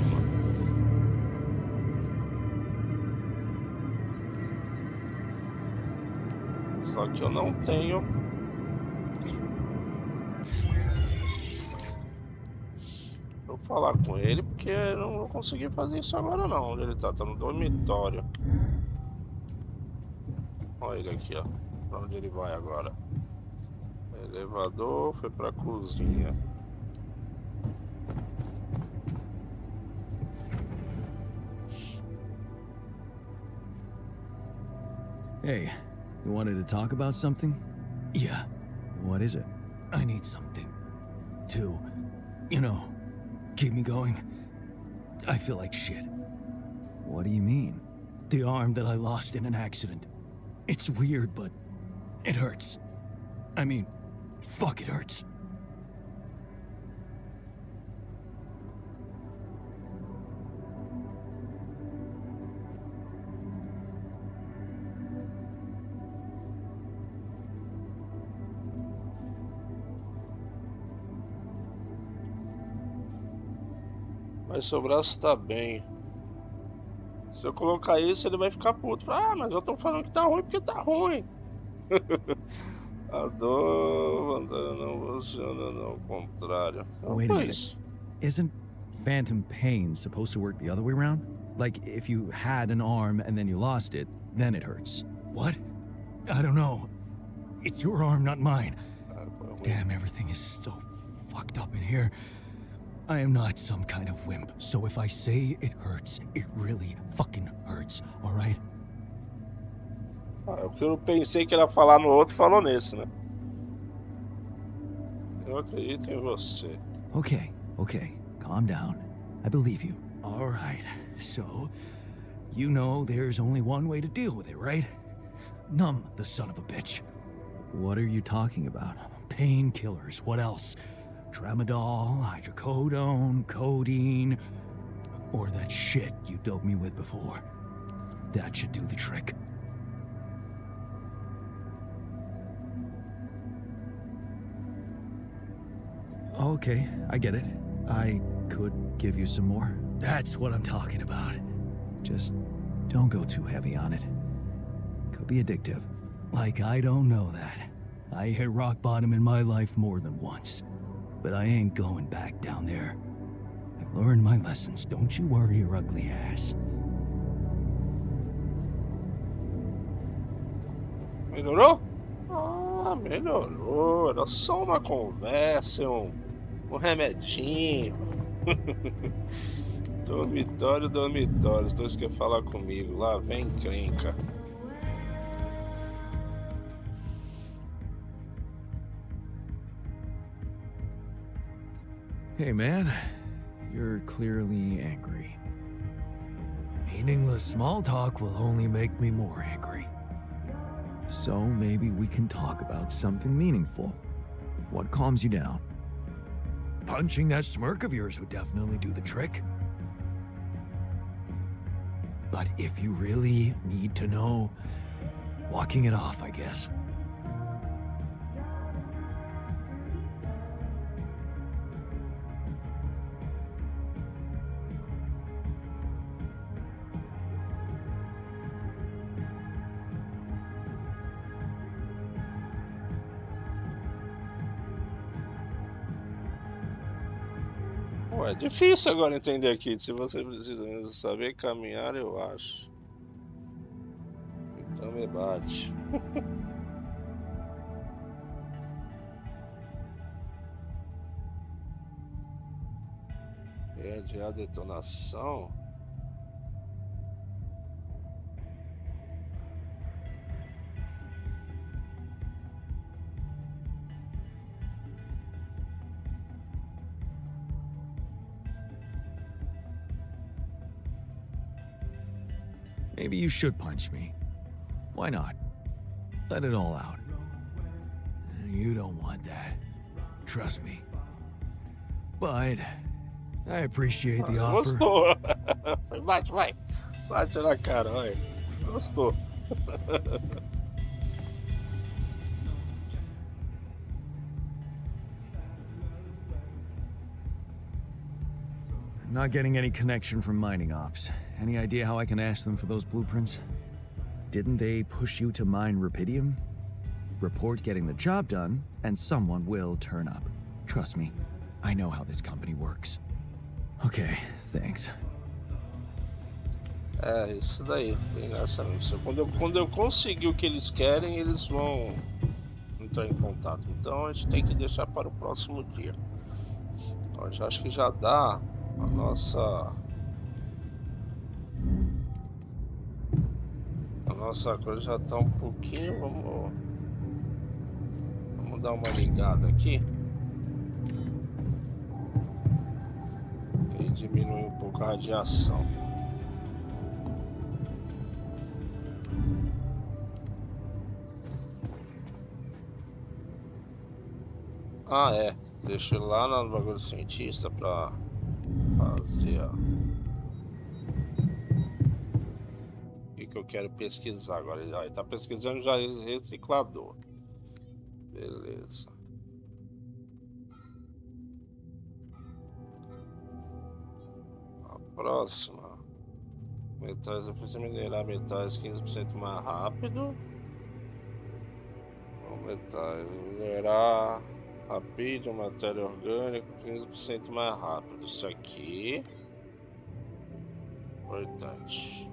Só que eu não tenho. Vou falar com ele porque eu não vou conseguir fazer isso agora não. Onde ele tá? Tá no dormitório. Olha ele aqui, ó. Pra onde ele vai agora? Elevador, foi pra cozinha. Hey, you wanted to talk about something? Yeah. What is it? I need something to, keep me going. I feel like shit. What do you mean? The arm that I lost in an accident. It's weird, but it hurts. I mean, fuck, it hurts. Mas seu braço tá bem. Se eu colocar isso, ele vai ficar puto. Ah, mas eu tô falando que tá ruim porque tá ruim. A dor não funciona, não, ao contrário. Wait a minute. Isn't phantom pain supposed to work the other way around? Like, if you had an arm and then you lost it, then it hurts. What? I don't know. It's your arm, not mine. Damn, everything is so fucked up in here. I am not some kind of wimp, so if I say it hurts, it really fucking hurts, alright? O que eu pensei que era falar no outro, falou nesse, né? Eu acredito em você. Okay, calm down. I believe you. Alright, so, you know there's only one way to deal with it, right? Numb the son of a bitch. What are you talking about? Painkillers, what else? Tramadol, hydrocodone, codeine. Or that shit you doped me with before. That should do the trick. Okay, I get it. I could give you some more. That's what I'm talking about. Just don't go too heavy on it. Could be addictive. Like I don't know that. I hit rock bottom in my life more than once. But I ain't going back down there. I've learned my lessons, don't you worry your ugly ass. Melhorou? Ah, melhorou. Era só uma conversa, um remedinho. Dormitório, dormitório. Os dois querem falar comigo. Lá vem encrenca. Hey man, you're clearly angry. Meaningless small talk will only make me more angry. So maybe we can talk about something meaningful. What calms you down? Punching that smirk of yours would definitely do the trick. But if you really need to know, walking it off, I guess. É difícil agora entender aqui. Se você precisa mesmo saber caminhar, eu acho. Então me bate. Adiar a detonação. Maybe you should punch me. Why not? Let it all out. You don't want that. Trust me. But I appreciate the offer. Gostou. Bate, vai. Bate na cara, vai. Gostou. I'm not getting any connection from mining ops. Any idea how I can ask them for those blueprints? Didn't they push you to mine rubidium? Report getting the job done, and someone will turn up. Trust me, I know how this company works. Okay, thanks. É, isso daí. Tem essa missão. Quando eu conseguir o que eles querem, eles vão entrar em contato. Então a gente tem que deixar para o próximo dia. Então, eu acho que já dá a nossa coisa já tá um pouquinho. Vamos dar uma ligada aqui. E diminui um pouco a radiação. Ah, é. Deixa eu ir lá no bagulho cientista pra fazer, ó. O que eu quero pesquisar agora? Ele tá pesquisando já reciclador. Beleza. A próxima. Metais, eu preciso minerar metais 15% mais rápido. Metais, minerar rápido, matéria orgânica 15% mais rápido. Isso aqui importante.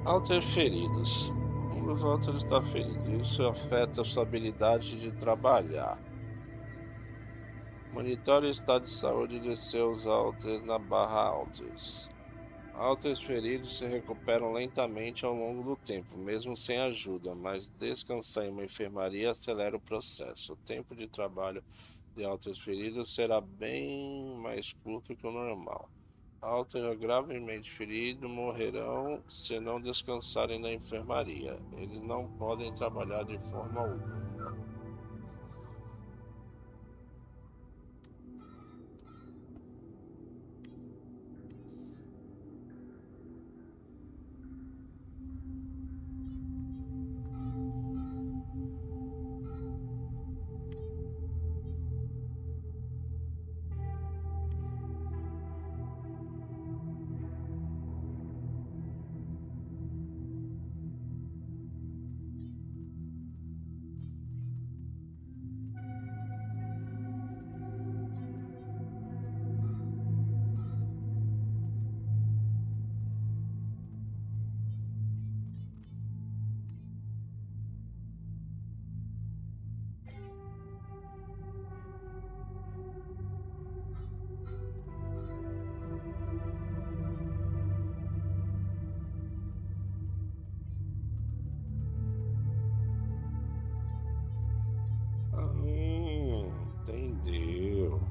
Alter feridos. Um dos alters está ferido. Isso afeta a sua habilidade de trabalhar. Monitore o estado de saúde de seus alters na barra alters. Altos feridos se recuperam lentamente ao longo do tempo, mesmo sem ajuda, mas descansar em uma enfermaria acelera o processo. O tempo de trabalho de altos feridos será bem mais curto que o normal. Altos gravemente feridos morrerão se não descansarem na enfermaria. Eles não podem trabalhar de forma alguma. Entendeu.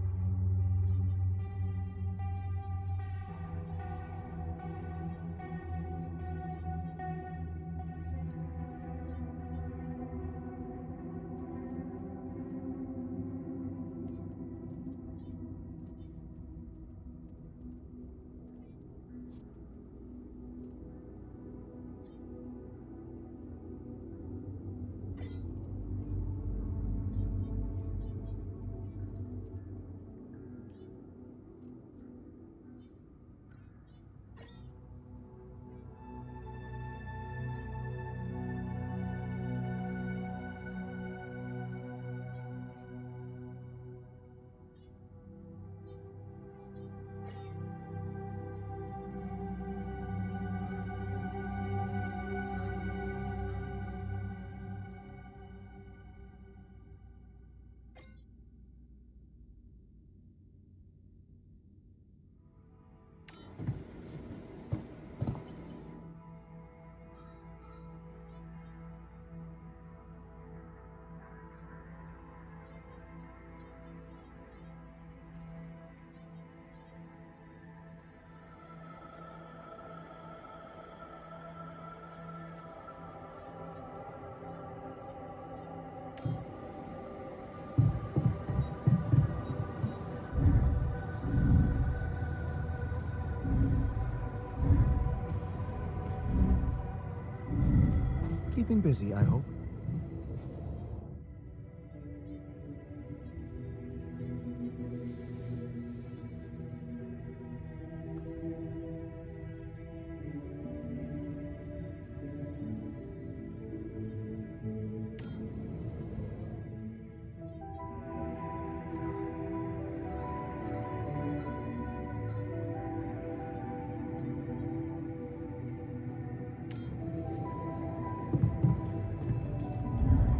Keeping busy, I hope.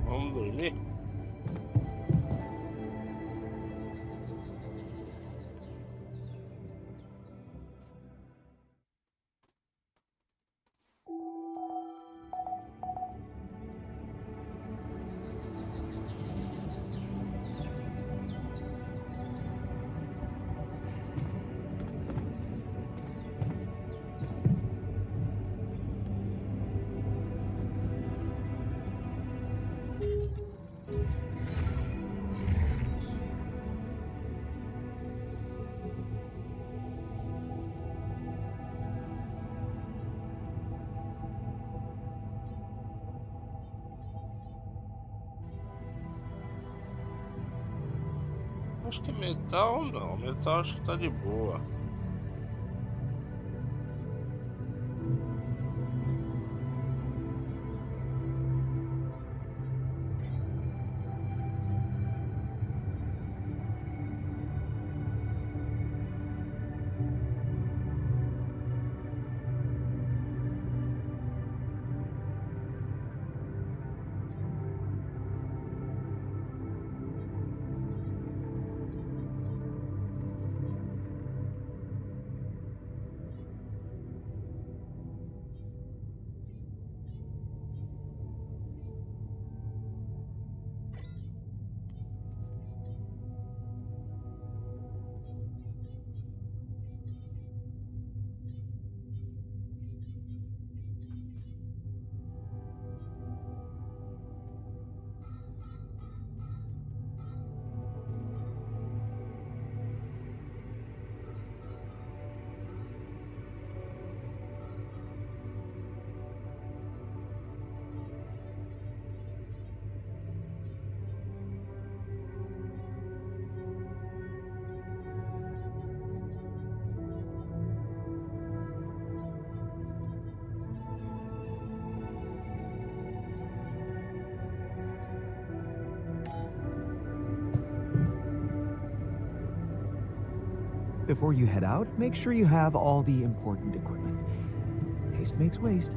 Vamos dormir? Acho que metal não. Metal acho que tá de boa. Before you head out, make sure you have all the important equipment. Haste makes waste.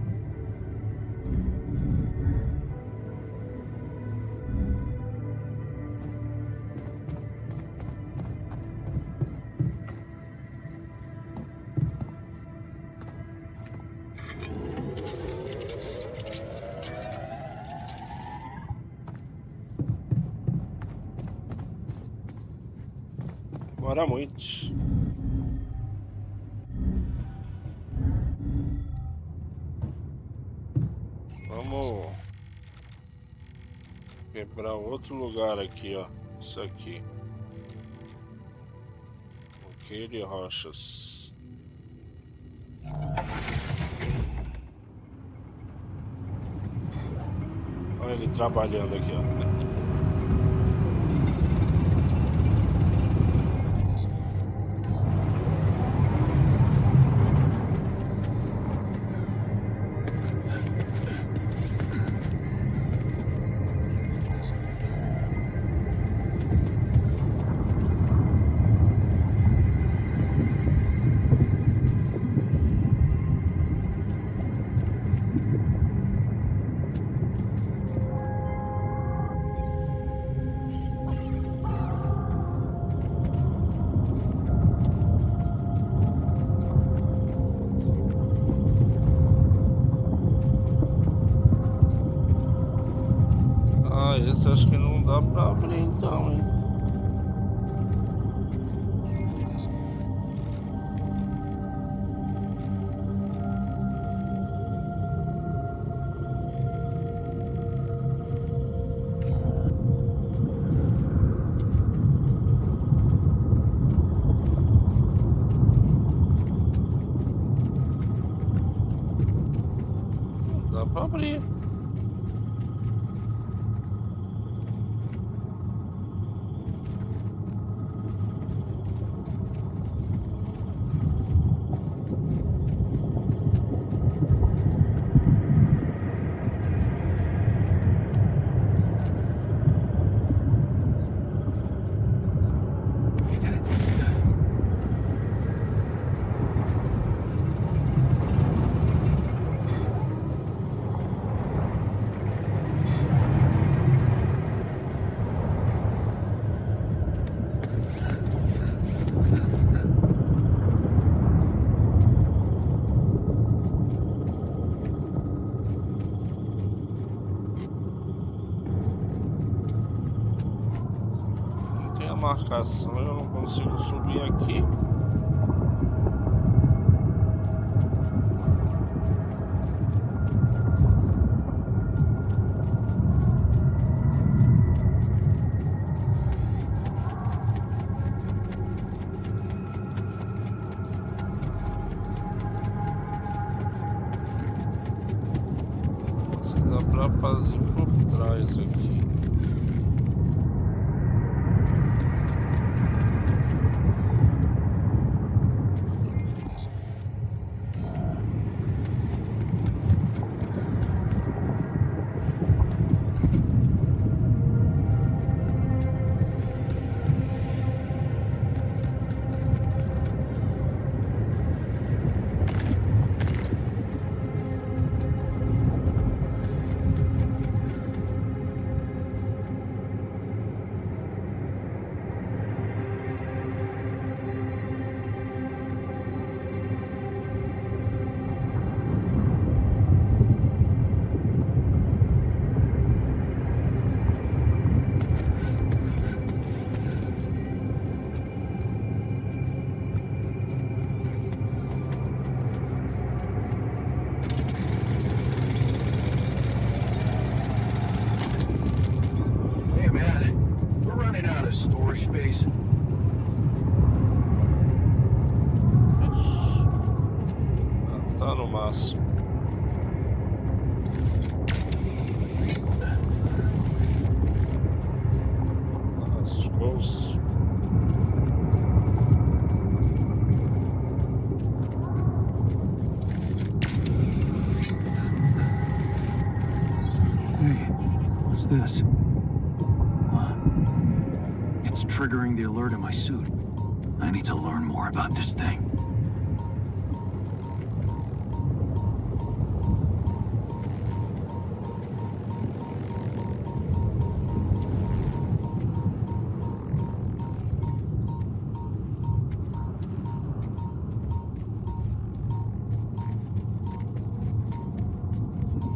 Demora muito. Vamos quebrar outro lugar aqui, ó. Isso aqui. Ok, de rochas. Olha ele trabalhando aqui, ó. Esse acho que não dá pra abrir então, hein? Não dá pra abrir. Marcação, eu não consigo subir aqui. Se dá pra fazer por trás aqui. Space. Tá no máximo. As bolsas. Hey, what's this? It's triggering the alert in my suit. I need to learn more about this thing.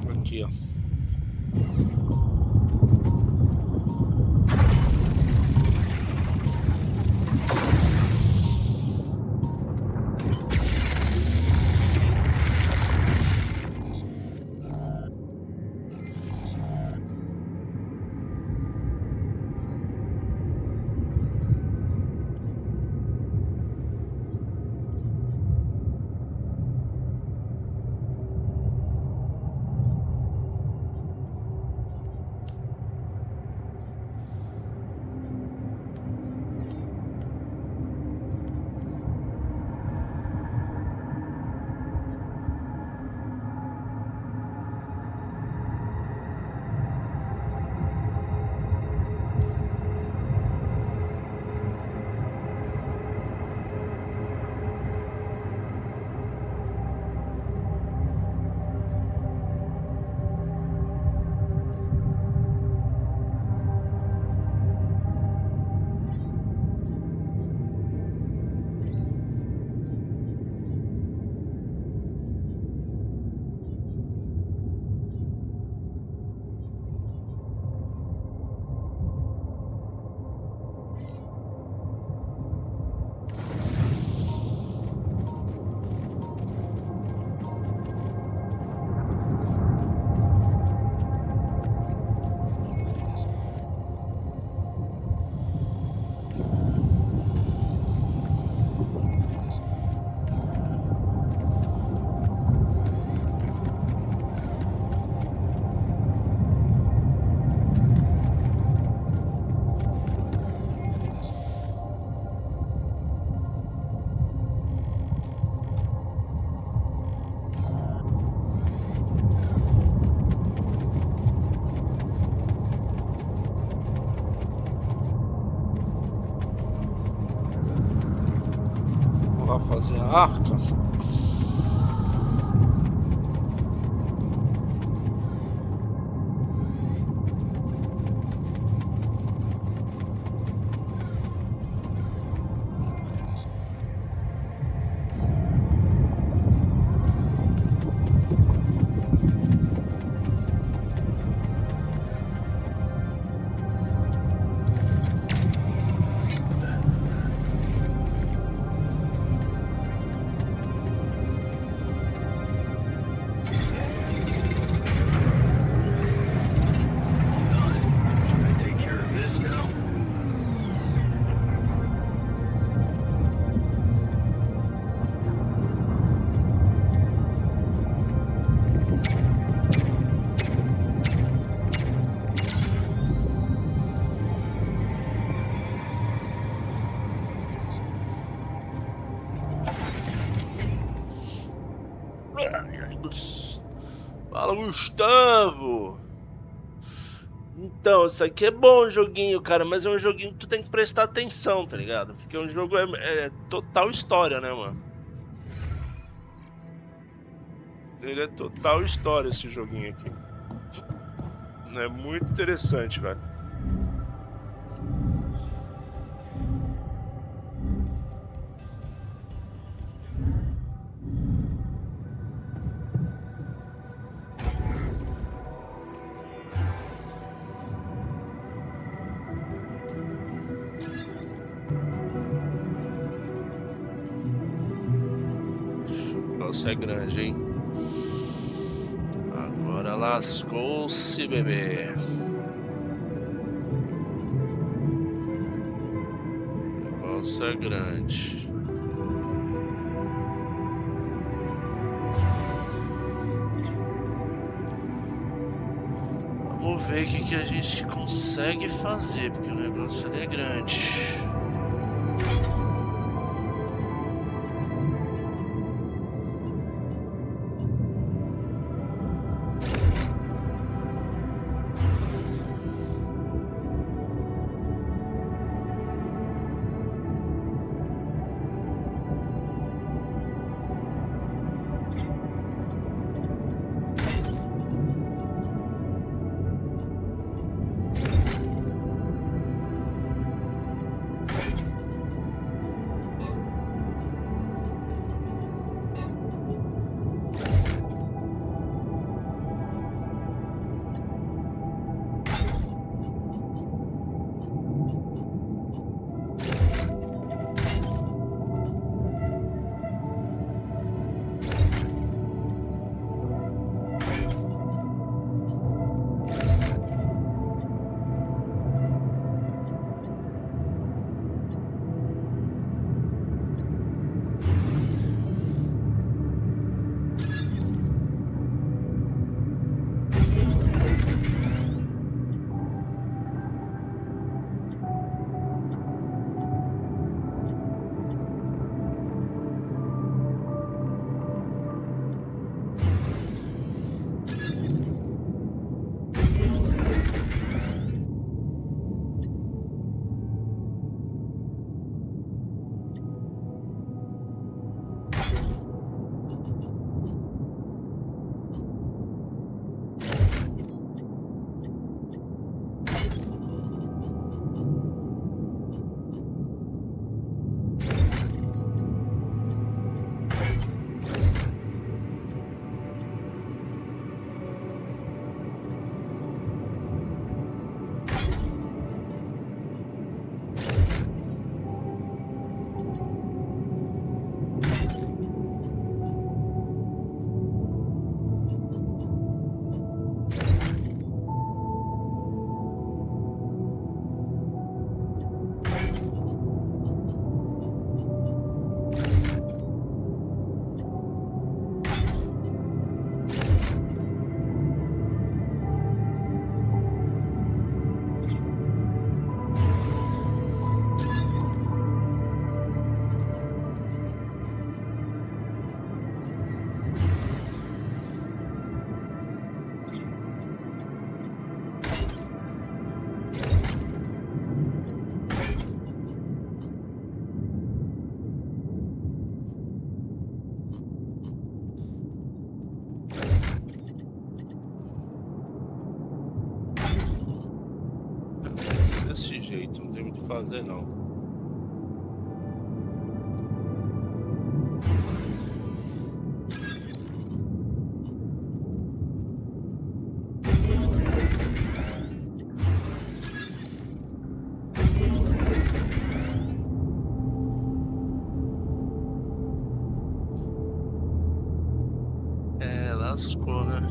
Aqui, ó. Fazer a arca. Fala, Gustavo. Então, isso aqui é bom joguinho, cara, mas é um joguinho que tu tem que prestar atenção, tá ligado? Porque um jogo é total história, né, mano? Ele é total história, esse joguinho aqui. É muito interessante, velho. Nossa, é grande, hein? Agora lascou-se, bebê. O negócio é grande. Vamos ver o que a gente consegue fazer, porque o negócio ali é grande. Desse jeito, não tem muito o que fazer não. É, lascou, né?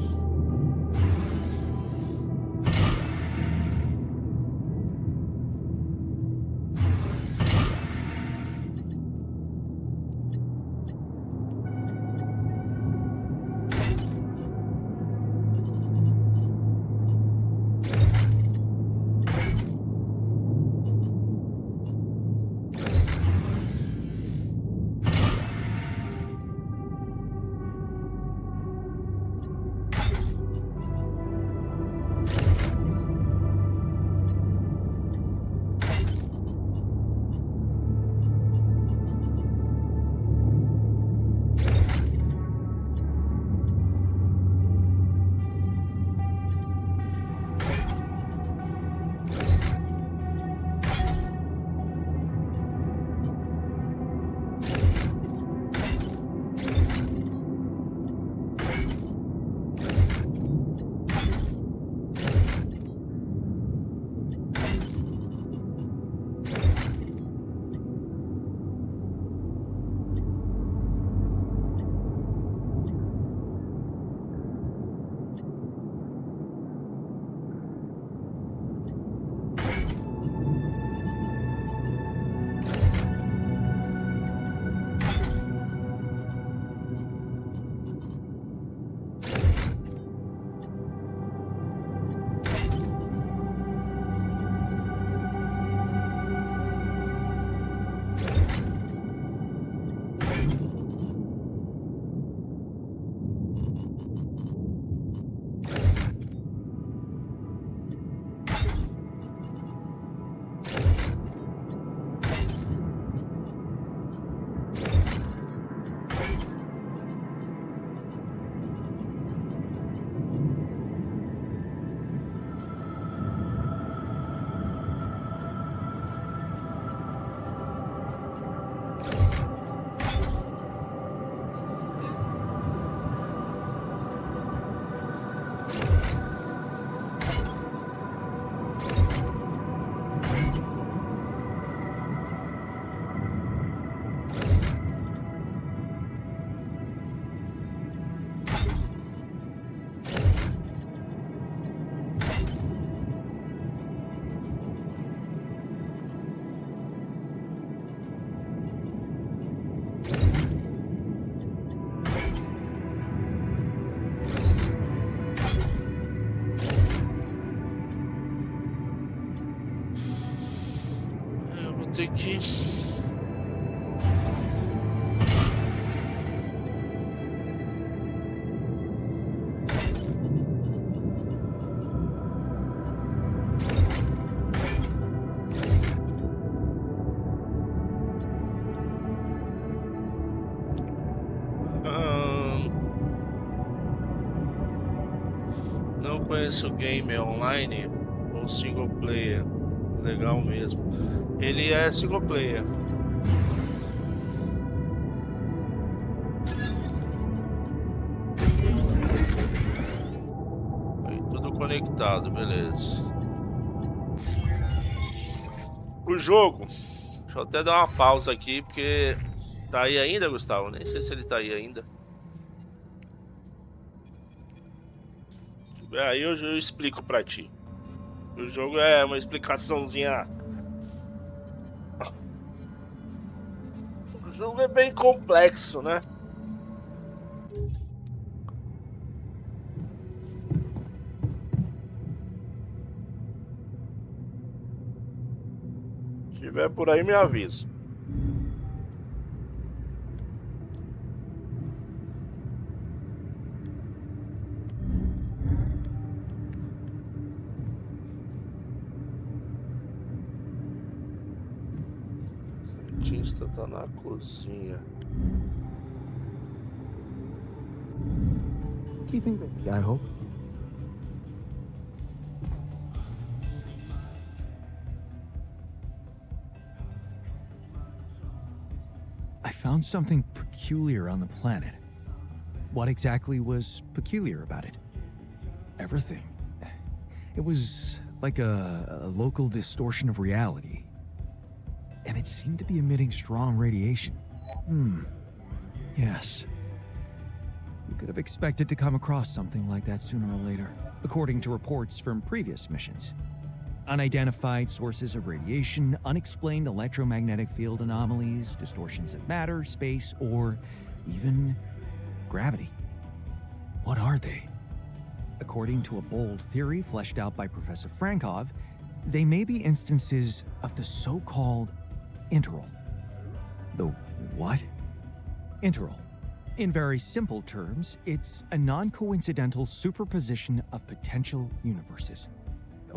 Ter que... Não conheço game online ou single player. Legal mesmo. Ele é single player. Aí, tudo conectado, beleza. O jogo. Deixa eu até dar uma pausa aqui, porque... Tá aí ainda, Gustavo? Nem sei se ele tá aí ainda. Aí eu explico pra ti. O jogo é uma explicaçãozinha. O jogo é bem complexo, né? Se tiver por aí, me avisa. O cientista tá na cozinha. Keeping busy, I hope. found something peculiar on the planet. What exactly was peculiar about it? Everything. It was like a local distortion of reality. And it seemed to be emitting strong radiation. Yes. We could have expected to come across something like that sooner or later, according to reports from previous missions. Unidentified sources of radiation, unexplained electromagnetic field anomalies, distortions of matter, space, or even gravity. What are they? According to a bold theory fleshed out by Professor Frankov, they may be instances of the so-called interval. The what? Interval. In very simple terms, it's a non-coincidental superposition of potential universes.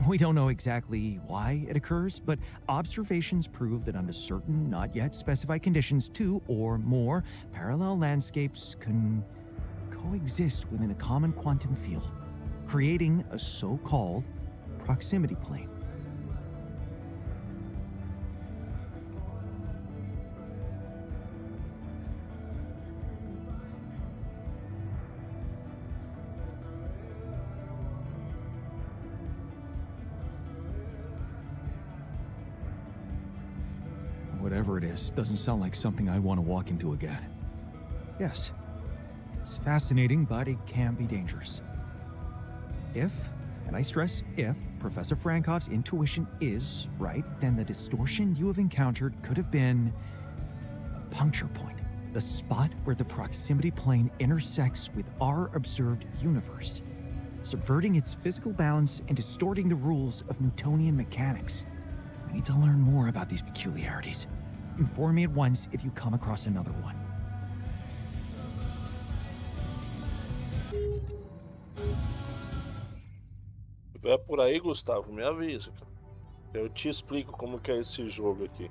We don't know exactly why it occurs, but observations prove that under certain, not yet specified conditions, two or more parallel landscapes can coexist within a common quantum field, creating a so-called proximity plane. Whatever it is, doesn't sound like something I'd want to walk into again. Yes, it's fascinating, but it can be dangerous. If, and I stress if, Professor Frankov's intuition is right, then the distortion you have encountered could have been a puncture point, the spot where the proximity plane intersects with our observed universe, subverting its physical balance and distorting the rules of Newtonian mechanics. We need to learn more about these peculiarities. Inform me at once if you come across another one. Se tiver por aí, Gustavo, me avisa, cara. Eu te explico como que é esse jogo aqui.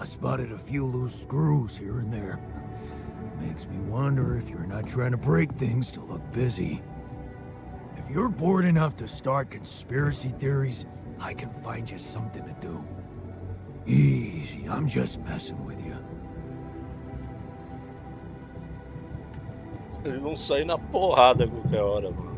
I spotted a few loose screws here and there. Makes me wonder if you're not trying to break things to look busy. If you're bored enough to start conspiracy theories, I can find you something to do. Easy, I'm just messing with you. Ele não sai na porrada a qualquer hora, mano.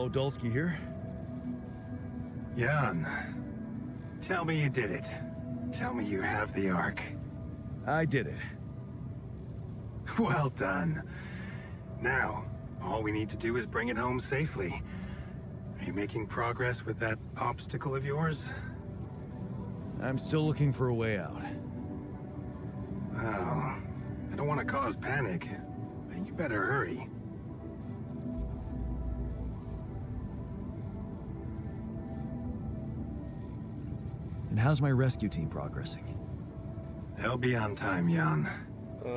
Hello, Dulski here. Jan, tell me you did it. Tell me you have the Ark. I did it. Well done. Now, all we need to do is bring it home safely. Are you making progress with that obstacle of yours? I'm still looking for a way out. Oh, I don't want to cause panic, but you better hurry. And how's my rescue team progressing? They'll be on time, Jan.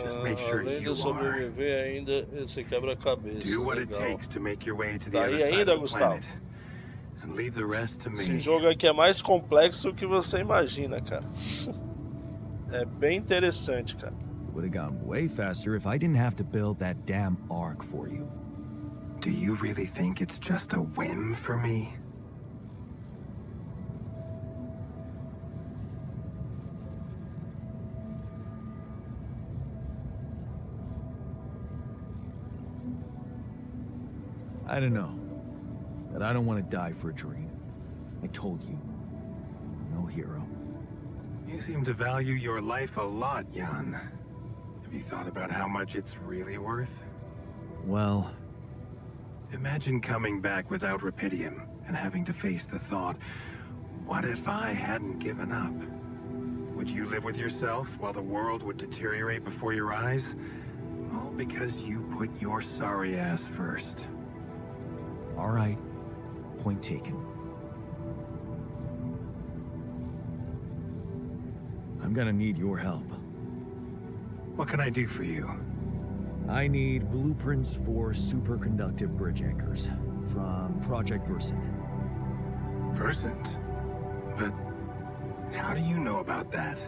Just make sure Além you de are. sobreviver ainda esse quebra-cabeça. Do what it Legal. takes to make your way to the Tá other aí side ainda, of the Gustavo? planet. And leave the rest to Esse me. jogo aqui é mais complexo do que você imagina, cara. É bem interessante, cara. It would have gone way faster if I didn't have to build that damn Ark for you. Do you really think it's just a whim for me? I don't know. But I don't want to die for a dream. I told you. I'm no hero. You seem to value your life a lot, Jan. Have you thought about how much it's really worth? Well, Imagine coming back without Rapidium and having to face the thought, what if I hadn't given up? Would you live with yourself while the world would deteriorate before your eyes? All because you put your sorry ass first. all right. Point taken. I'm gonna need your help. What can I do for you? I need blueprints for superconductive bridge anchors from Project Versant. Versant? But how do you know about that?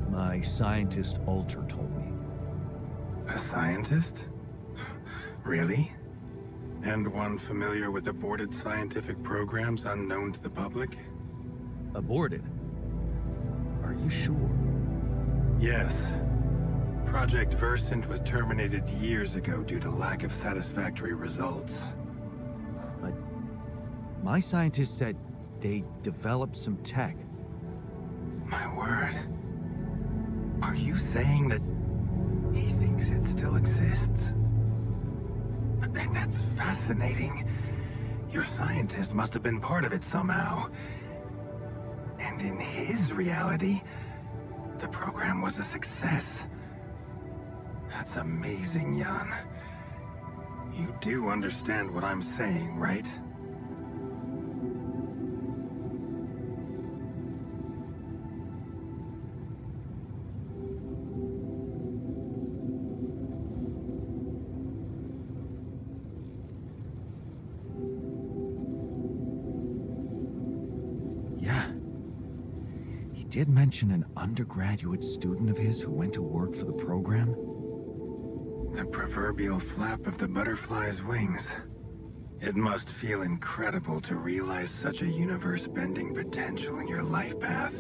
My scientist Alter told me. A scientist? Really? And one familiar with aborted scientific programs unknown to the public? Aborted? Are you sure? Yes. Project Versant was terminated years ago due to lack of satisfactory results. But my scientist said they developed some tech. My word. Are you saying that he thinks it still exists? That's fascinating. Your scientist must have been part of it somehow. And in his reality, the program was a success. That's amazing, Jan. You do understand what I'm saying, right? Yeah. He did mention an undergraduate student of his who went to work for the program. The proverbial flap of the butterfly's wings. It must feel incredible to realize such a universe-bending potential in your life path.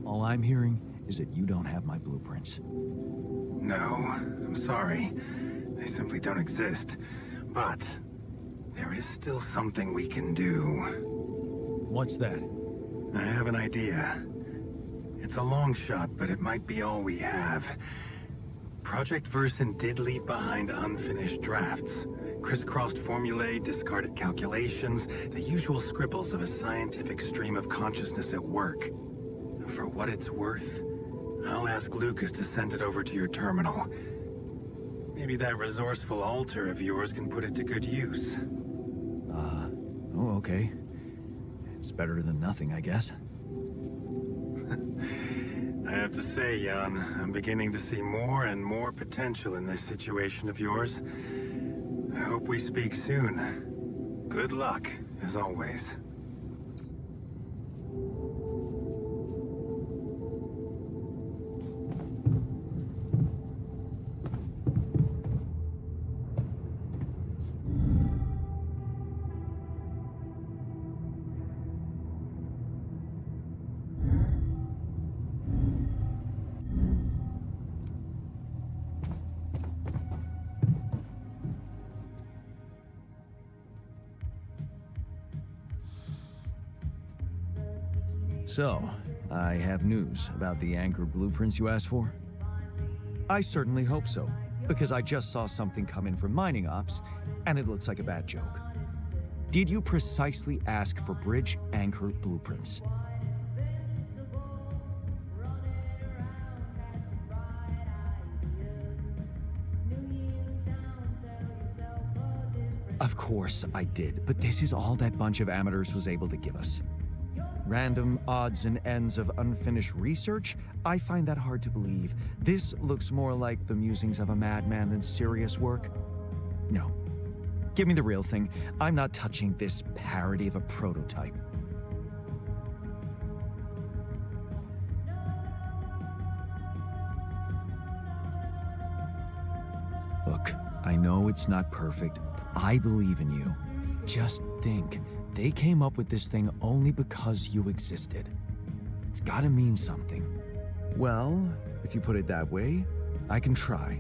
All I'm hearing is that you don't have my blueprints. No, I'm sorry. They simply don't exist. But there is still something we can do. What's that? I have an idea. It's a long shot, but it might be all we have. Project Versant did leave behind unfinished drafts. Crisscrossed formulae, discarded calculations, the usual scribbles of a scientific stream of consciousness at work. For what it's worth, I'll ask Lucas to send it over to your terminal. Maybe that resourceful altar of yours can put it to good use. Oh, okay. It's better than nothing, I guess. have to say, Jan, I'm beginning to see more and more potential in this situation of yours. I hope we speak soon. Good luck, as always. So, I have news about the anchor blueprints you asked for? I certainly hope so, because I just saw something come in from mining ops, and it looks like a bad joke. Did you precisely ask for bridge anchor blueprints? Of course I did, but this is all that bunch of amateurs was able to give us. Random odds and ends of unfinished research? I find that hard to believe. This looks more like the musings of a madman than serious work. No. Give me the real thing. I'm not touching this parody of a prototype. Look, I know it's not perfect, but I believe in you. Just think. They came up with this thing only because you existed. It's gotta mean something. Well, if you put it that way, I can try.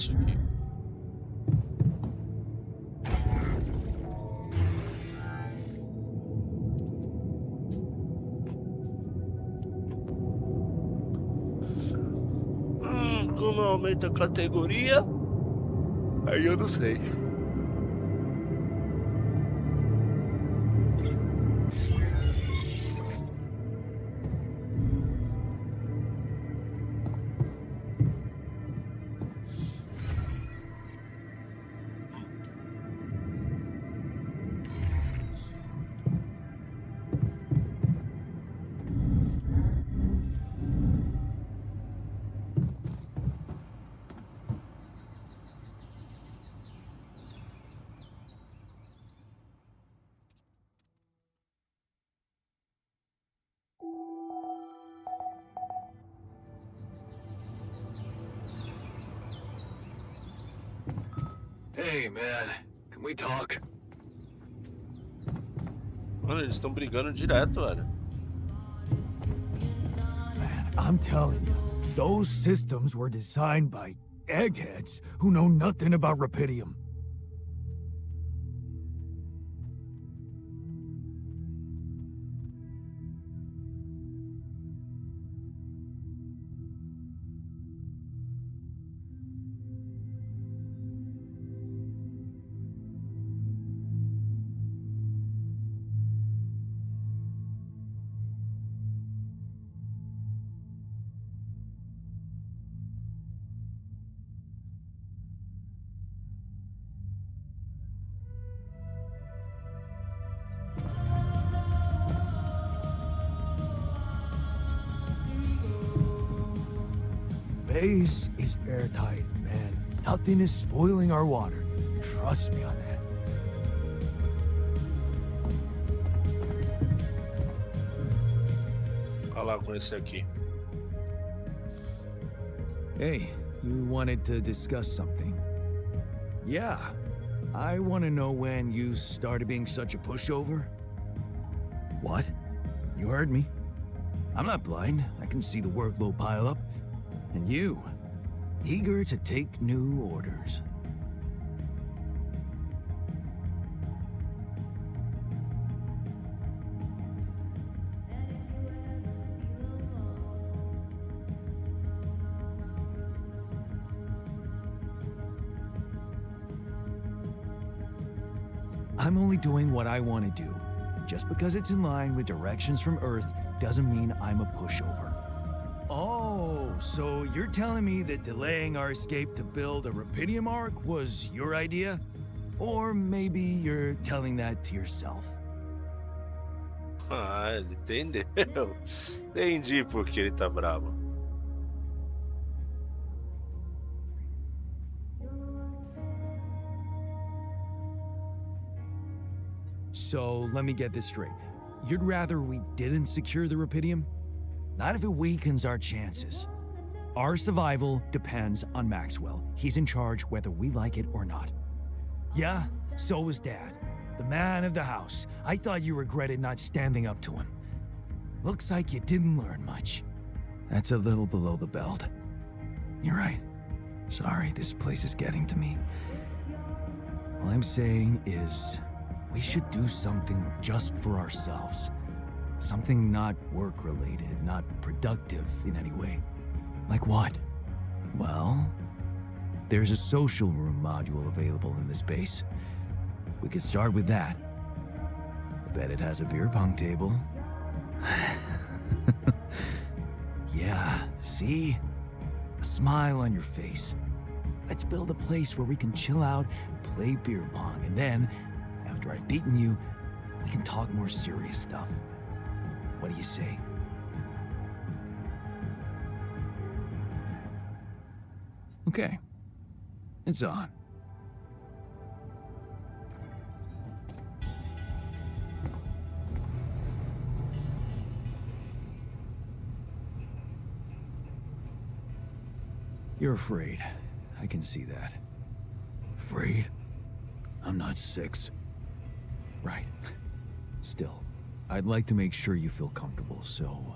isso aqui. Como aumenta a categoria? Aí eu não sei. Hey, man. Can we talk? Mano, eles estão brigando direto, velho. Man, I'm telling you, those systems were designed by eggheads who know nothing about Rapidium. Base is airtight, man. Nothing is spoiling our water. Trust me on that. Olha lá com esse aqui. Hey, you wanted to discuss something. Yeah. I want to know when you started being such a pushover. What? You heard me. I'm not blind. I can see the workload pile up. And you, eager to take new orders. I'm only doing what I want to do. Just because it's in line with directions from Earth doesn't mean I'm a pushover. Oh, so you're telling me that delaying our escape to build a Rapidium Ark was your idea? Or maybe you're telling that to yourself. Ah, ele entendeu. Entendi por que ele tá bravo. So, let me get this straight. You'd rather we didn't secure the Rapidium? Not if it weakens our chances. Our survival depends on Maxwell. He's in charge whether we like it or not. Yeah, so was Dad. The man of the house. I thought you regretted not standing up to him. Looks like you didn't learn much. That's a little below the belt. You're right. Sorry, this place is getting to me. All I'm saying is, we should do something just for ourselves. Something not work-related, not productive in any way. Like what? Well, there's a social room module available in this base. We could start with that. I bet it has a beer pong table. Yeah, see? A smile on your face. Let's build a place where we can chill out and play beer pong, and then, after I've beaten you, we can talk more serious stuff. What do you say? Okay. It's on. You're afraid. I can see that. Afraid? I'm not 6. Right. Still, I'd like to make sure you feel comfortable, so...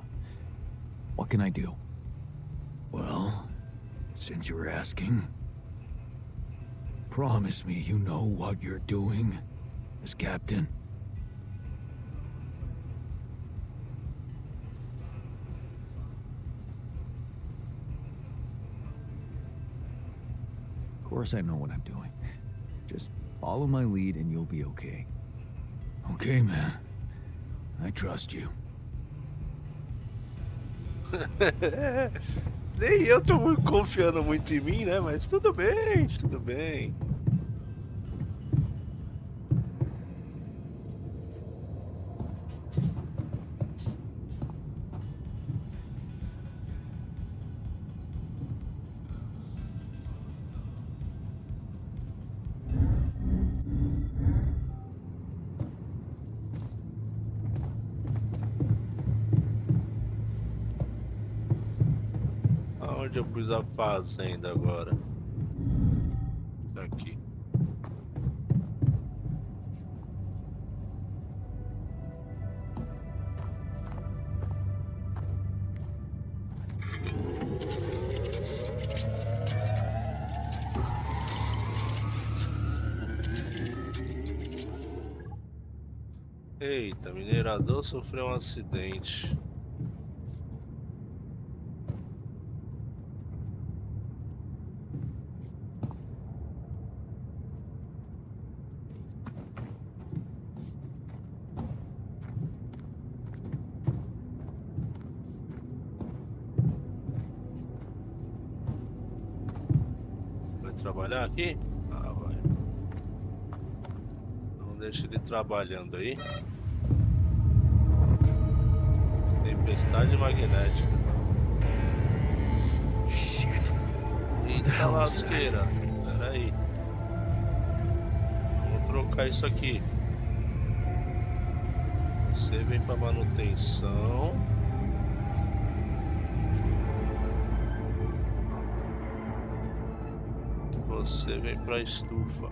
What can I do? Well, since you were asking, Promise me you know what you're doing, as captain. Of course I know what I'm doing. Just follow my lead and you'll be okay. Okay, man. I trust you. Nem eu tô confiando muito em mim, né? Mas tudo bem, tudo bem. Aonde eu pus a fazenda agora? Tá aqui. Eita, minerador sofreu um acidente. Vai trabalhar aqui? Ah, vai. Então deixa ele trabalhando aí. Tempestade magnética. Shit. Eita lasqueira. Pera aí. Vamos trocar isso aqui. Você vem pra manutenção. Você vem pra estufa.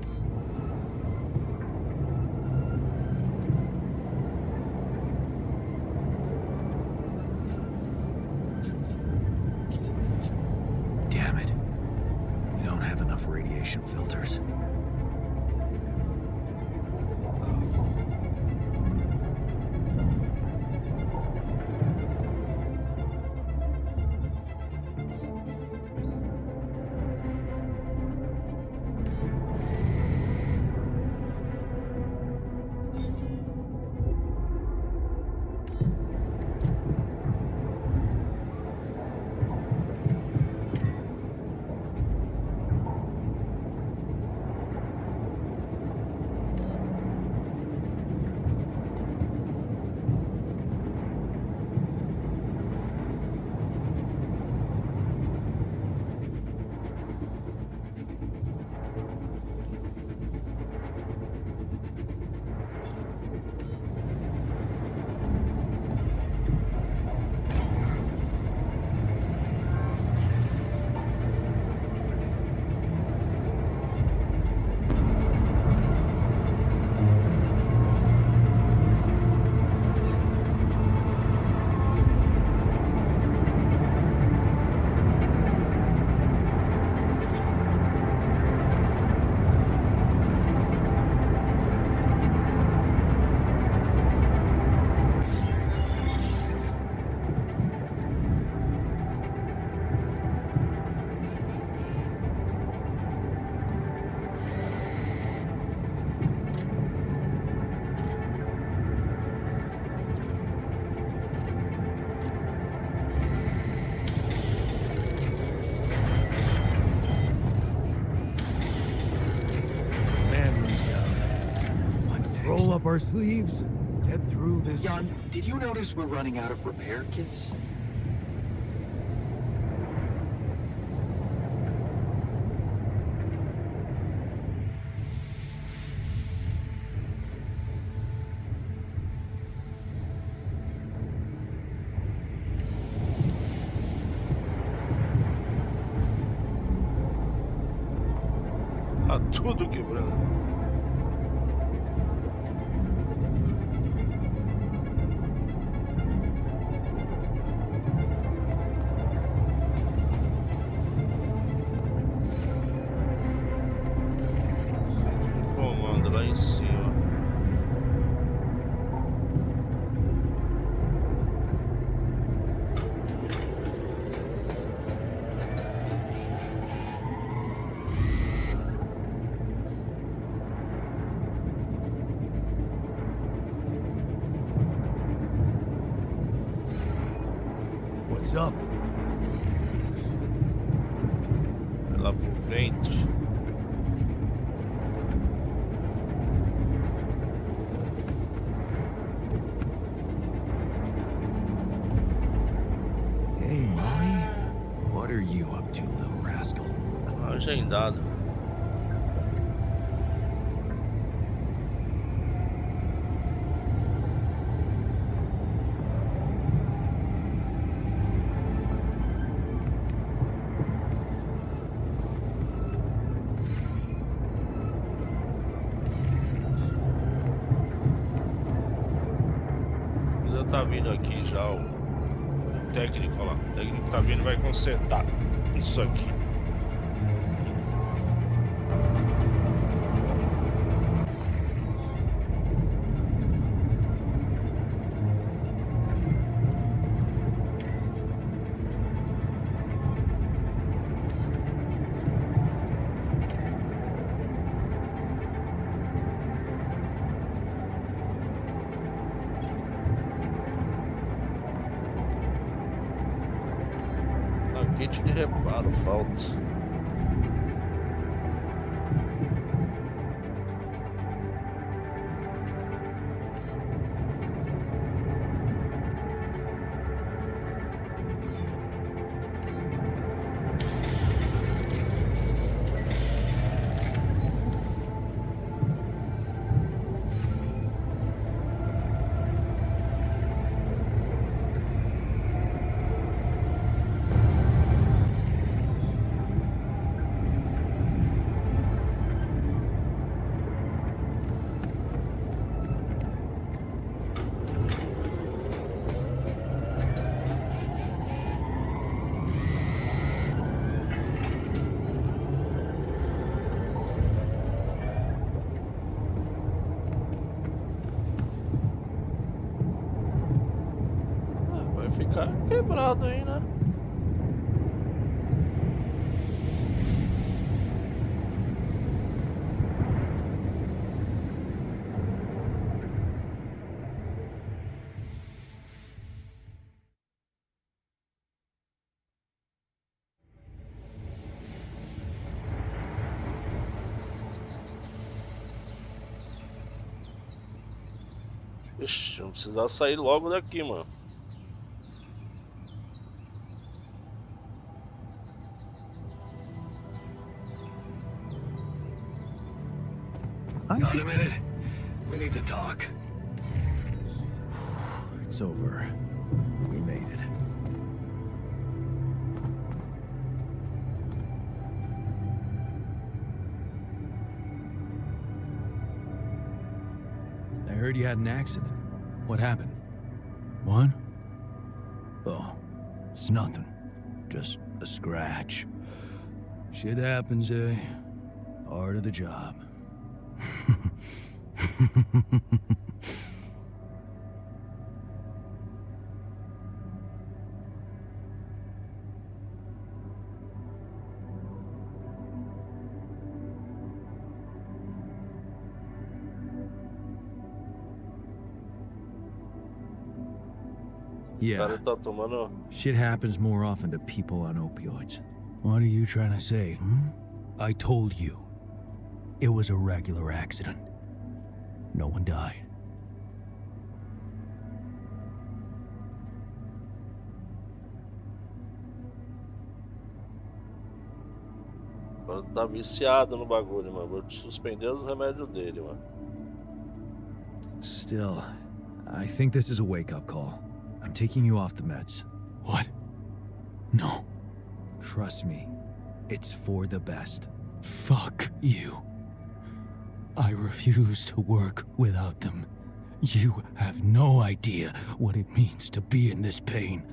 Damn it. We don't have enough radiation filters. Roll up our sleeves and get through this. Jan, did you notice we're running out of repair kits? Tá tudo quebrando. em cima. What's up? Vai lá pro ventre. Hey, Molly. What are you up to, little rascal? Agendado. Já tá vindo aqui já o técnico lá. O técnico tá vindo e vai consertar isso aqui. Kit de reparo, falta. Vai ficar quebrado aí, né? Ixi, vamos precisar sair logo daqui, mano. Got a minute? We need to talk. It's over. We made it. I heard you had an accident. What happened? What? Oh, it's nothing. Just a scratch. Shit happens, eh? Part of the job. O Yeah, cara tá tomando. shit happens more often to people on opioids. What are you trying to say, I told you. It was a regular accident. No one died. O cara tá viciado no bagulho, mano. Vou suspender os remédios dele, mano. Still, I think this is a wake-up call. I'm taking you off the meds. What? No. Trust me. It's for the best. Fuck you. I refuse to work without them. You have no idea what it means to be in this pain.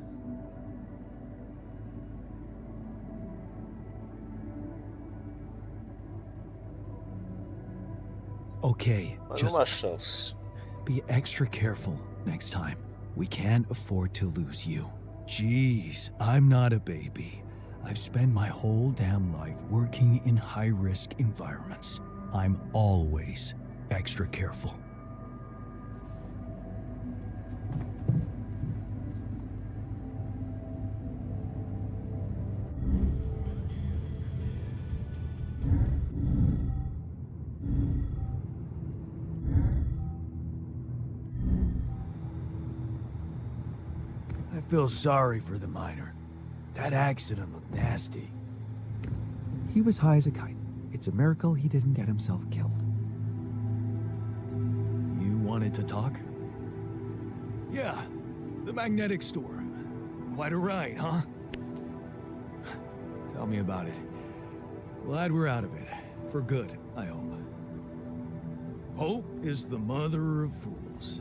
Okay, Mais just uma chance. be extra careful next time. We can't afford to lose you. Jeez, I'm not a baby. I've spent my whole damn life working in high-risk environments. I'm always extra careful. I feel sorry for the miner. That accident looked nasty. He was high as a kite. It's a miracle he didn't get himself killed. You wanted to talk? Yeah, the magnetic storm. Quite a ride, huh? Tell me about it. Glad we're out of it. For good, I hope. Hope is the mother of fools.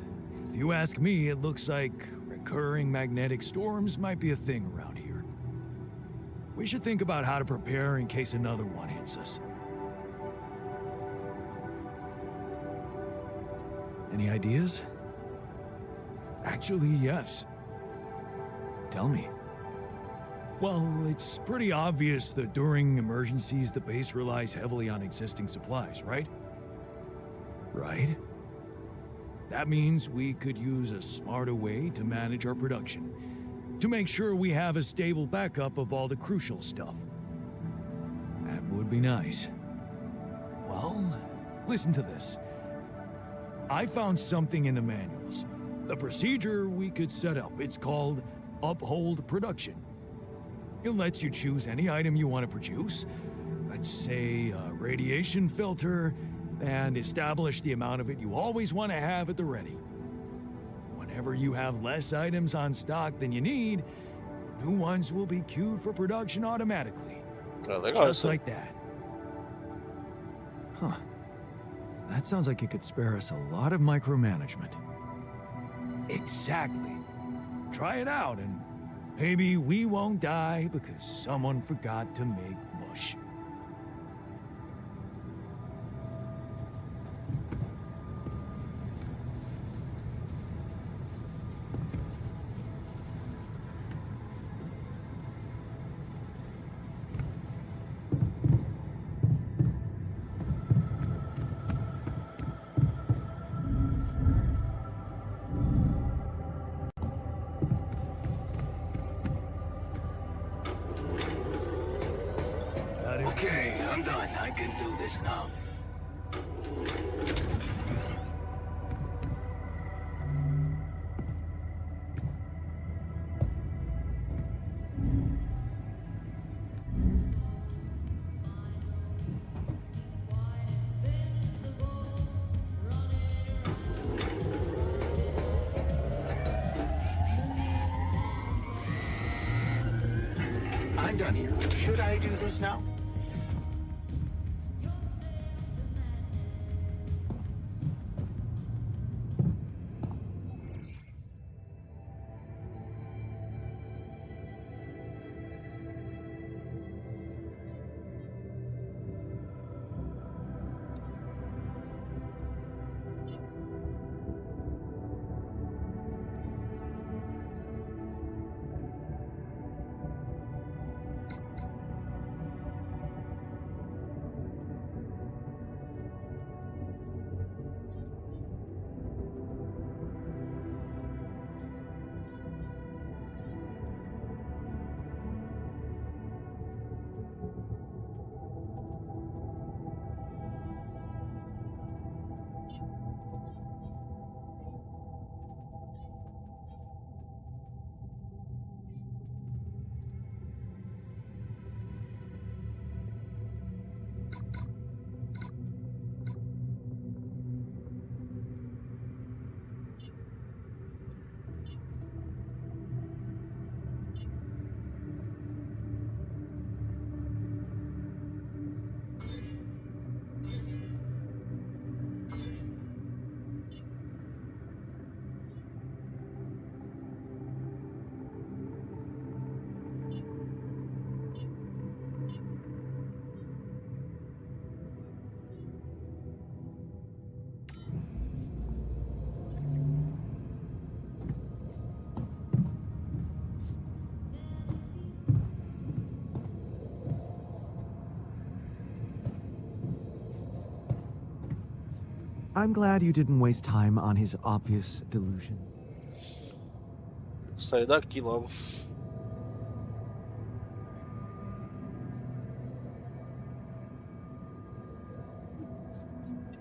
If you ask me, it looks like recurring magnetic storms might be a thing around here. We should think about how to prepare in case another one hits us. Any ideas? Actually, yes. Tell me. Well, it's pretty obvious that during emergencies, the base relies heavily on existing supplies, right? Right? That means we could use a smarter way to manage our production, to make sure we have a stable backup of all the crucial stuff. That would be nice. Well, listen to this. I found something in the manuals. The procedure we could set up. It's called Uphold Production. It lets you choose any item you want to produce. Let's say a radiation filter, and establish the amount of it you always want to have at the ready. Whenever you have less items on stock than you need, new ones will be queued for production automatically. Ah, legal Just isso aí. like that. Huh. That sounds like it could spare us a lot of micromanagement. Exactly. Try it out and maybe we won't die because someone forgot to make mush. Okay, I'm done. I can do this now. I'm done here. Should I do this now? I'm glad you didn't waste time on his obvious delusion. Sai daqui logo.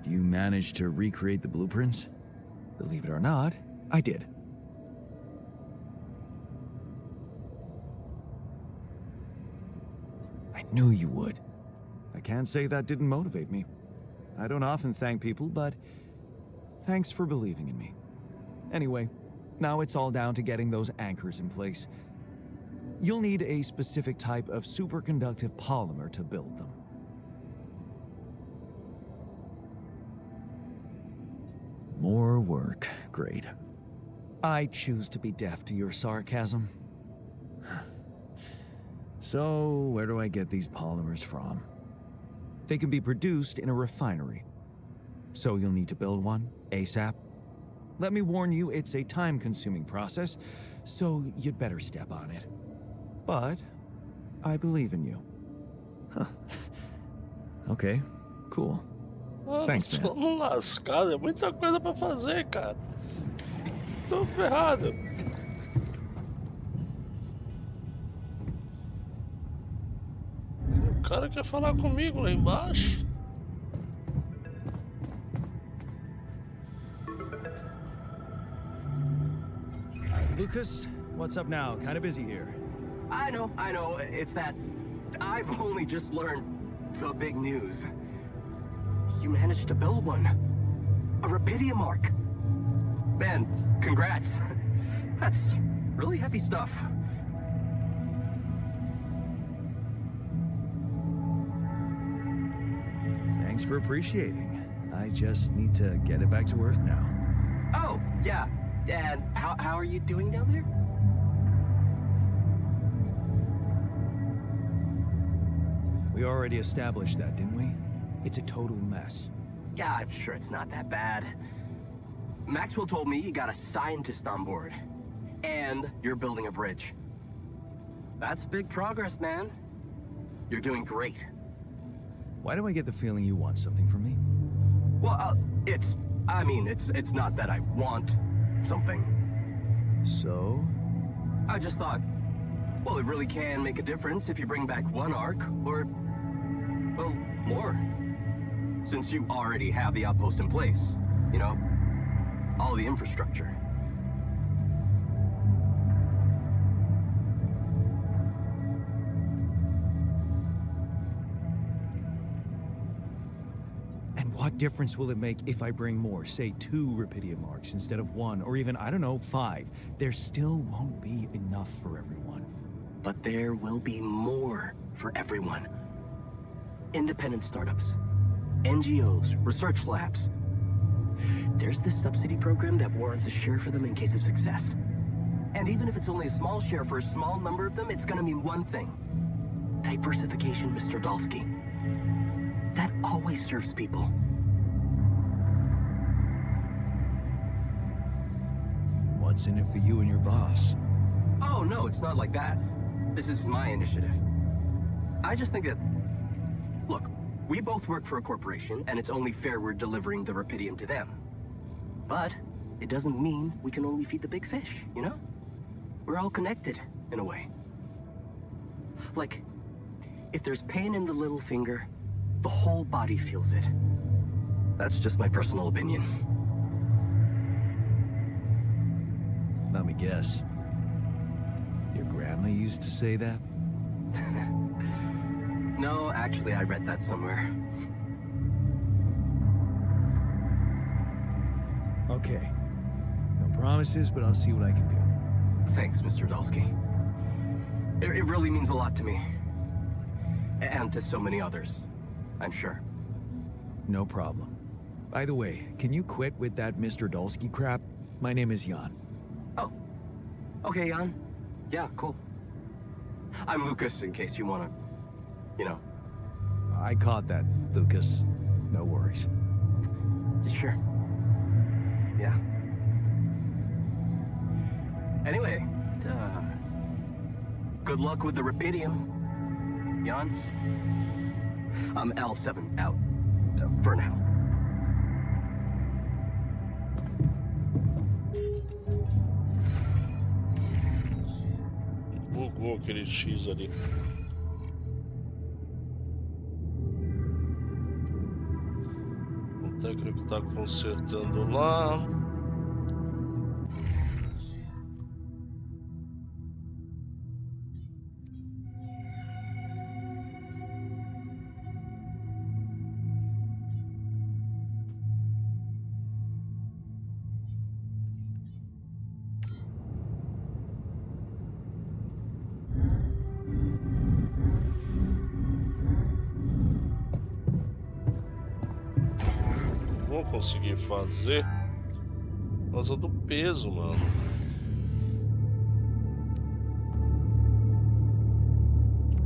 Did you manage to recreate the blueprints? Believe it or not, I did. I knew you would. I can't say that didn't motivate me. I don't often thank people, but thanks for believing in me. Anyway, now it's all down to getting those anchors in place. You'll need a specific type of superconductive polymer to build them. More work. Great. I choose to be deaf to your sarcasm. So, where do I get these polymers from? They can be produced in a refinery. So you'll need to build one, ASAP. Let me warn you, it's a time-consuming process, so you'd better step on it. But I believe in you. Huh. Okay, cool. Thanks, man. Vamos lascar, é muita coisa pra fazer, cara. Tô ferrado. O cara quer falar comigo lá embaixo. Lucas, what's up now? Kind of busy here. I know. It's that I've only just learned the big news. You managed to build one. A Rapidium arc. Man, congrats. That's really heavy stuff. Thanks for appreciating. I just need to get it back to Earth now. Oh, yeah. And how are you doing down there? We already established that, didn't we? It's a total mess. Yeah, I'm sure it's not that bad. Maxwell told me you got a scientist on board. And you're building a bridge. That's big progress, man. You're doing great. Why do I get the feeling you want something from me? Well, it's not that I want something. So? I just thought, well, it really can make a difference if you bring back one arc, or, well, more. Since you already have the outpost in place, you know? All the infrastructure. And what difference will it make if I bring more, say 2 Rapidium arcs instead of 1, or even, I don't know, 5? There still won't be enough for everyone. But there will be more for everyone. Independent startups, NGOs, research labs. There's this subsidy program that warrants a share for them in case of success. And even if it's only a small share for a small number of them, it's gonna mean one thing. Diversification, Mr. Dalsky. That always serves people. What's in it for you and your boss? Oh, no, it's not like that. This is my initiative. I just think that... Look, we both work for a corporation, and it's only fair we're delivering the Rapidium to them. But it doesn't mean we can only feed the big fish, you know? We're all connected, in a way. Like, if there's pain in the little finger, the whole body feels it. That's just my personal opinion. Let me guess. Your grandma used to say that? No, actually, I read that somewhere. Okay. No promises, but I'll see what I can do. Thanks, Mr. Dalsky. It really means a lot to me. And to so many others, I'm sure. No problem. By the way, can you quit with that Mr. Dalsky crap? My name is Jan. Oh. Okay, Jan. Yeah, cool. I'm Lucas, in case you wanna... you know. I caught that, Lucas. No worries. Sure. Yeah. Anyway, good luck with the Rapidium, Jan. I'm L7 out. For now. desligou aquele X ali. O técnico tá consertando lá. Vou conseguir fazer por causa do peso, mano.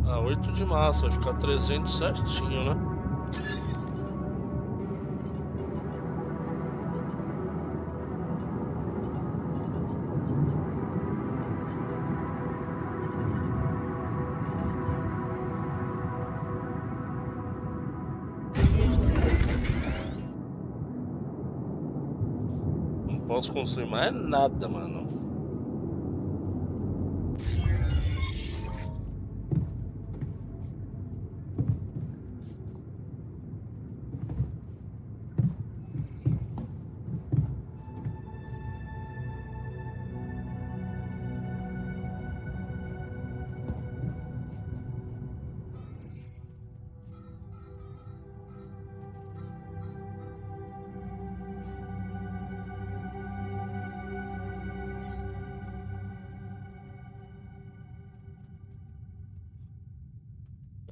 Ah, 8 de massa, vai ficar 300 certinho, né? Não posso construir mais nada, mano.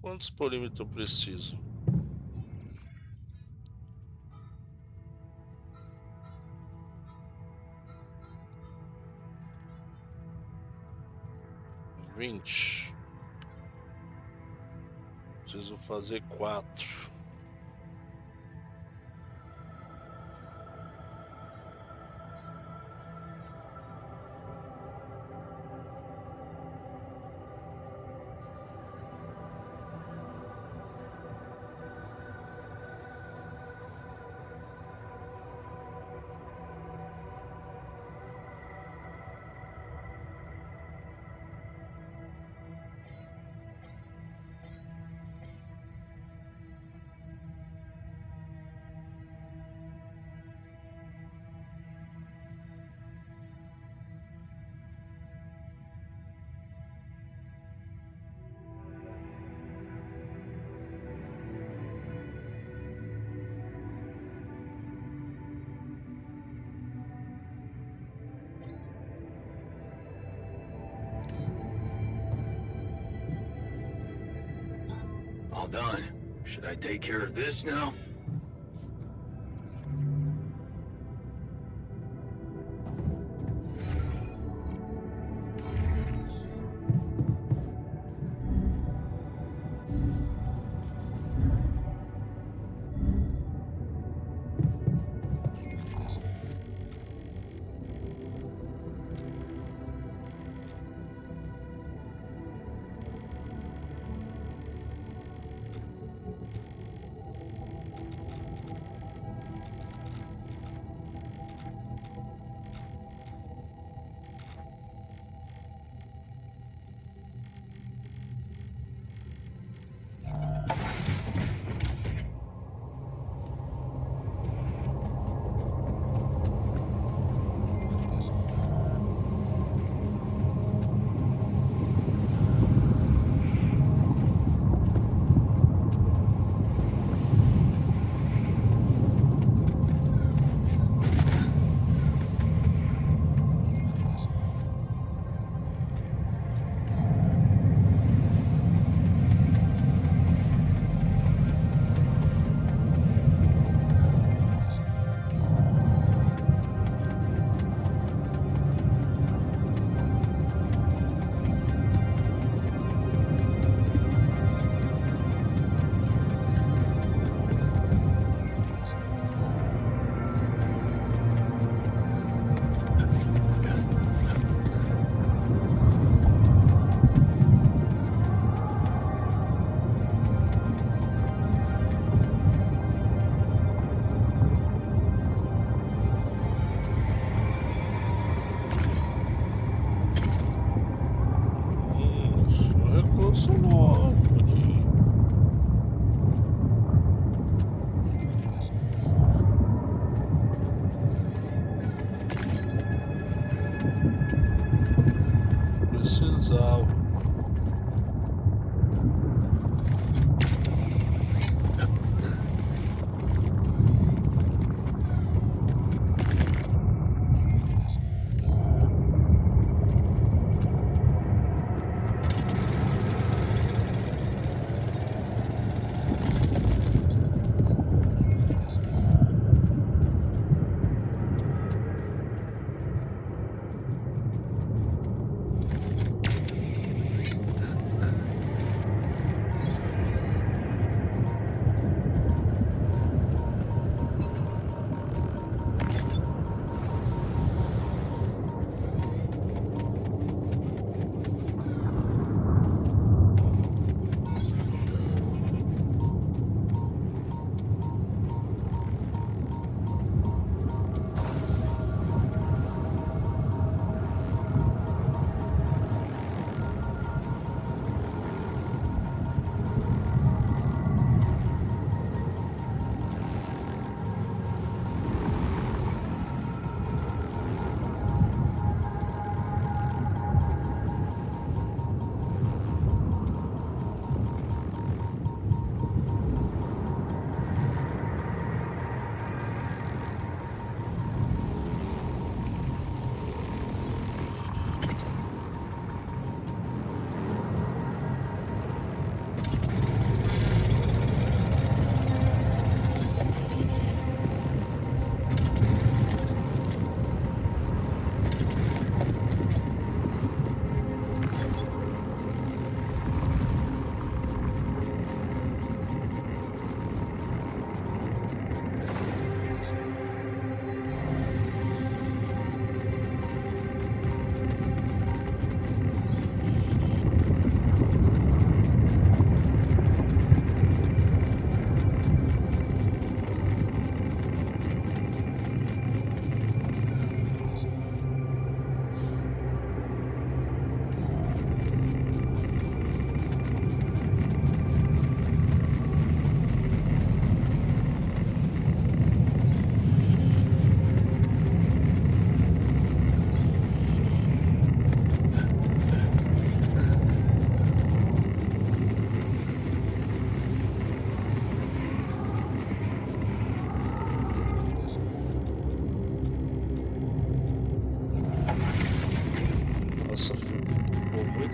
Quantos polímetros eu preciso? Vinte. Preciso fazer 4. All done. Should I take care of this now?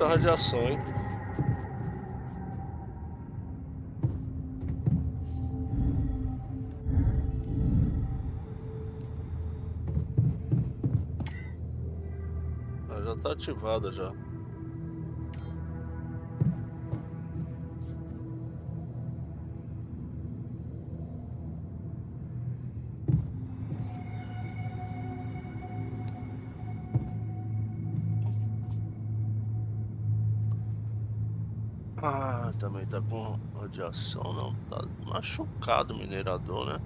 muita radiação, hein? Ah, já tá ativada já. Ah, também tá com radiação, não. Tá machucado o minerador, né?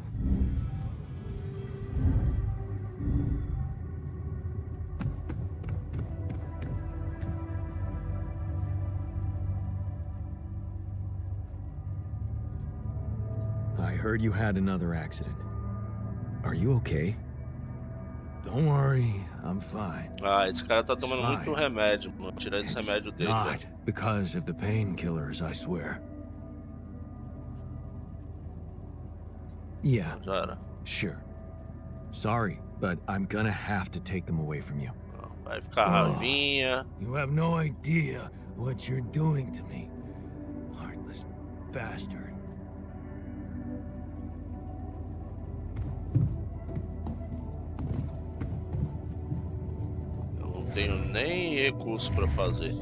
I heard you had another accident. Are you okay? Don't worry, I'm fine. Ah, esse cara tá It's tomando muito fine. remédio, mano. Tirar esse It's remédio dele, not velho. because of the painkillers, I swear. Yeah, Já era. sure. Sorry, but I'm gonna have to take them away from you. Vai ficar Oh. ravinha. You have no idea what you're doing to me. Heartless bastard. Eu não tenho nem recurso pra fazer.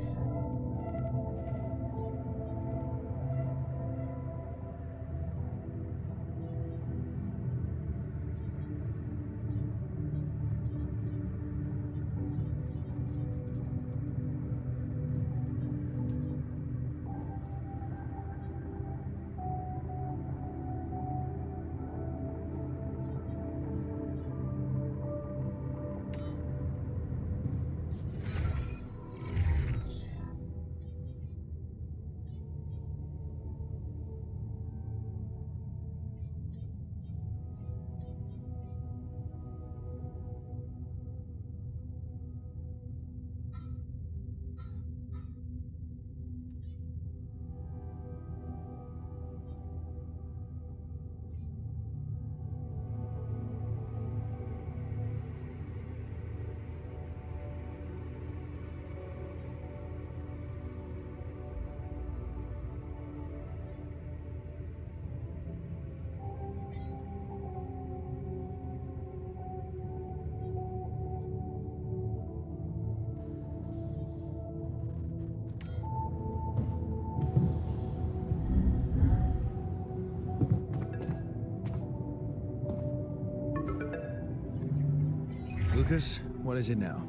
Lucas, what is it now?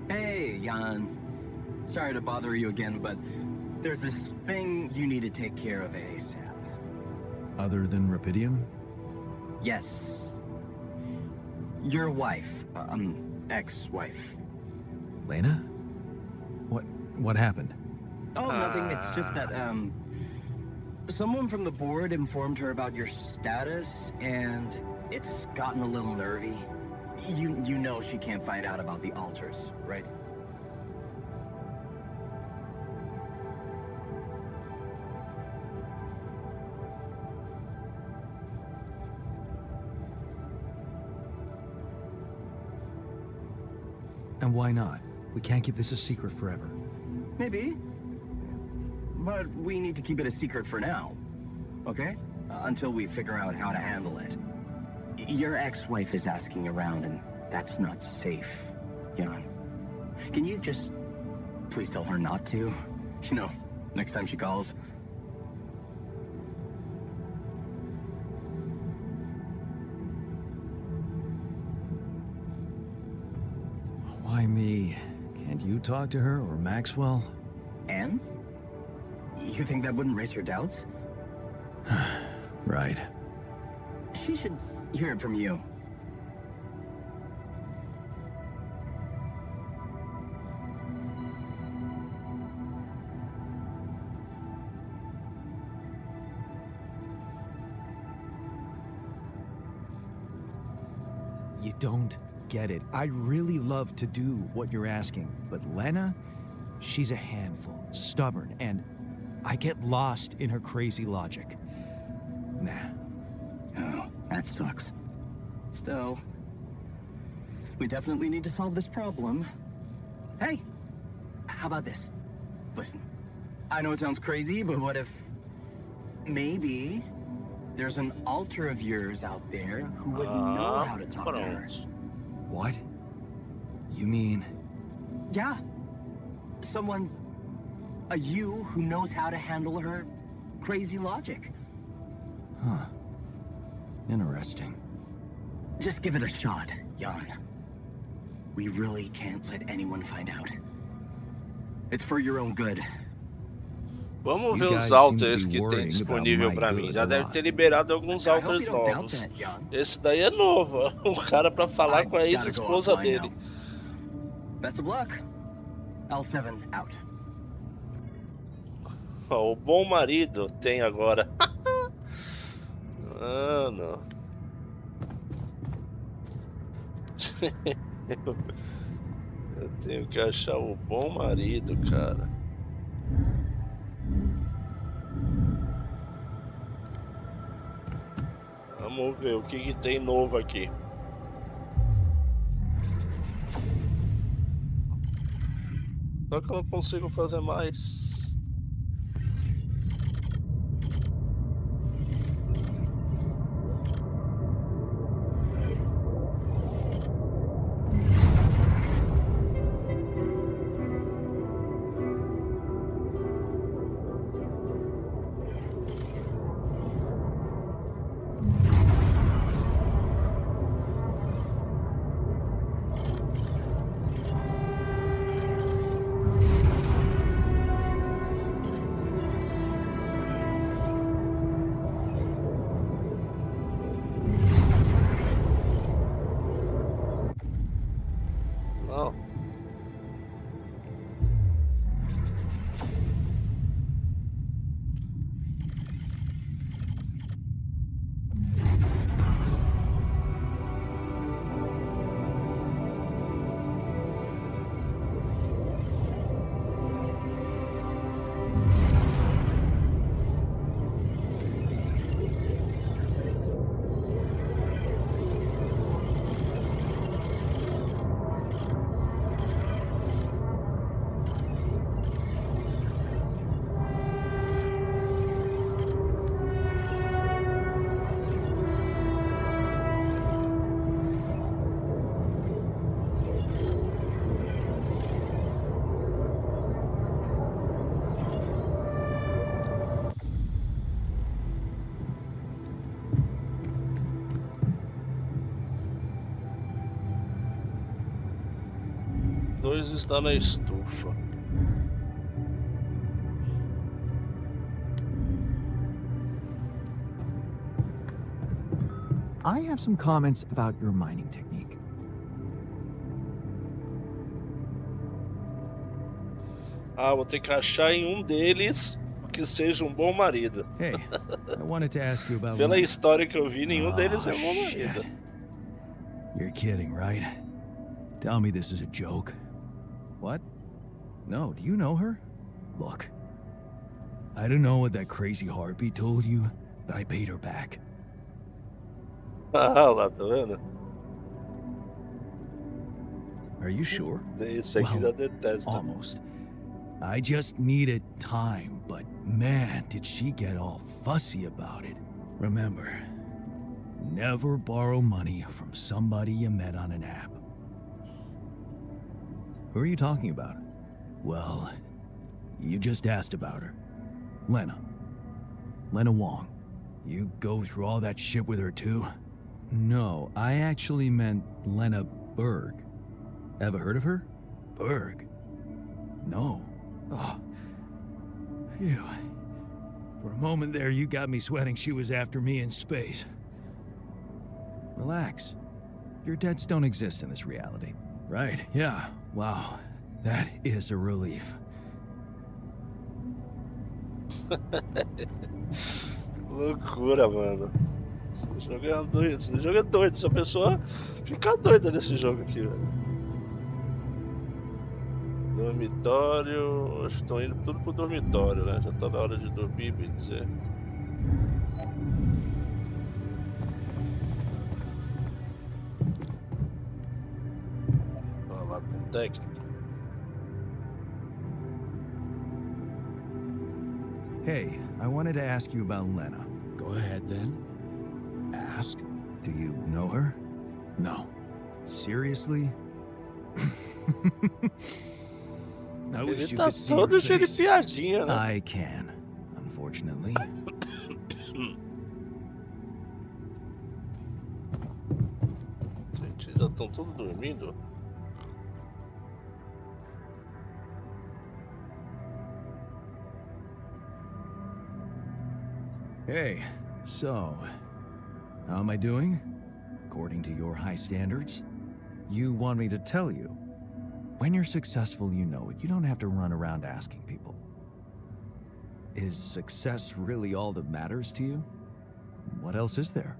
Hey, Jan. Sorry to bother you again, but there's this thing you need to take care of ASAP. Other than Rapidium? Yes. Your wife, ex-wife. Lena? What happened? Oh, nothing. It's just that, someone from the board informed her about your status, and it's gotten a little nervy. You know she can't find out about the altars, right? And why not? We can't keep this a secret forever. Maybe. But we need to keep it a secret for now, okay? Until we figure out how to handle it. Your ex-wife is asking around, and that's not safe, Jan. Can you just please tell her not to? You know, next time she calls. Why me? Can't you talk to her or Maxwell? And? You think that wouldn't raise your doubts? Right. She should hear it from you. You don't get it. I'd really love to do what you're asking, but Lena, she's a handful, stubborn, and I get lost in her crazy logic. Nah. Oh, that sucks. Still, we definitely need to solve this problem. Hey, how about this? Listen, I know it sounds crazy, but what if maybe there's an alter of yours out there who would know how to talk to her? What? You mean... Yeah. Someone, a you who knows how to handle her crazy logic. Huh. Interesting. Just give it a shot, Jan. We really can't let anyone find out. It's for your own good. Vamos ver You os guys alters seem to be que tem worrying disponível about pra my mim. good Já a deve lot. ter liberado alguns I hope alters you don't doubt novos. that, Jan. Esse daí é novo, ó. Um cara pra falar I com a gotta go ex-esposa offline dele. now. Best of luck. L7 out. Ó, o bom marido tem agora. Mano. Eu tenho que achar o bom marido, cara. Vamos ver o que tem novo aqui. Só que eu não consigo fazer mais. Não. Dois está na estufa. I have some comments about your mining technique. Ah, vou ter que achar em um deles que seja um bom marido. Hey, I wanted to ask you about... Pela Lena. história que eu vi, nenhum deles é um bom shit. marido. You're kidding, right? Tell me this is a joke. What? No, do you know her? Look, I don't know what that crazy harpy told you, but I paid her back. Ah, lá, tá vendo? Are you sure? Esse aqui já detesta. Almost. I just needed time, but man, did she get all fussy about it. Remember, never borrow money from somebody you met on an app. Who are you talking about? Well, you just asked about her. Lena. Lena Wong. You go through all that shit with her too? No, I actually meant Lena Berg. Ever heard of her? Berg? No. Oh. Phew. For a moment there, you got me sweating she was after me in space. Relax. Your debts don't exist in this reality. Right, yeah. Wow. That is a relief. Loucura, mano. Esse jogo é doido. Esse jogo é doido. Se a pessoa ficar doida nesse jogo aqui, velho. Dormitório. Acho que estão indo tudo pro dormitório, né? Já tá na hora de dormir, bem dizer. Olha lá com técnica. Hey, I wanted to ask you about Lena. Go ahead then. Ask. Do you know her? No. Seriously? I wish Ele you tá could see todo your cheio de face. piadinha, né? I can, unfortunately. Gente, já estão todos dormindo? Hey, so, how am I doing? According to your high standards? You want me to tell you? When you're successful, you know it. You don't have to run around asking people. Is success really all that matters to you? What else is there?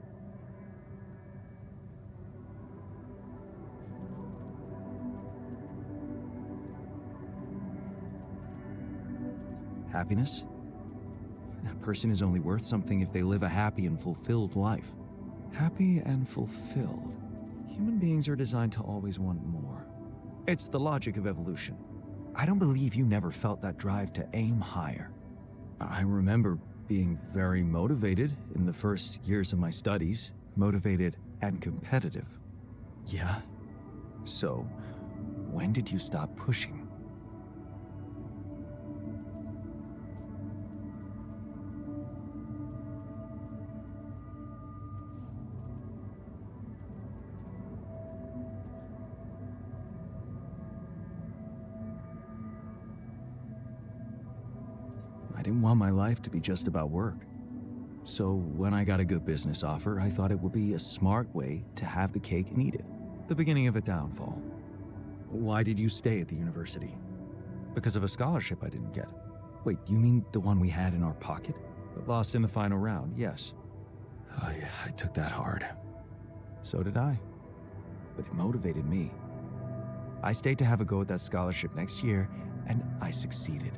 Happiness? A person is only worth something if they live a happy and fulfilled life. Happy and fulfilled. Human beings are designed to always want more. It's the logic of evolution. I don't believe you never felt that drive to aim higher. I remember being very motivated in the first years of my studies, motivated and competitive. Yeah? So, when did you stop pushing? I didn't want my life to be just about work. So when I got a good business offer, I thought it would be a smart way to have the cake and eat it. The beginning of a downfall. Why did you stay at the university? Because of a scholarship I didn't get. Wait, you mean the one we had in our pocket? But lost in the final round, yes. I took that hard. So did I. But it motivated me. I stayed to have a go at that scholarship next year, and I succeeded.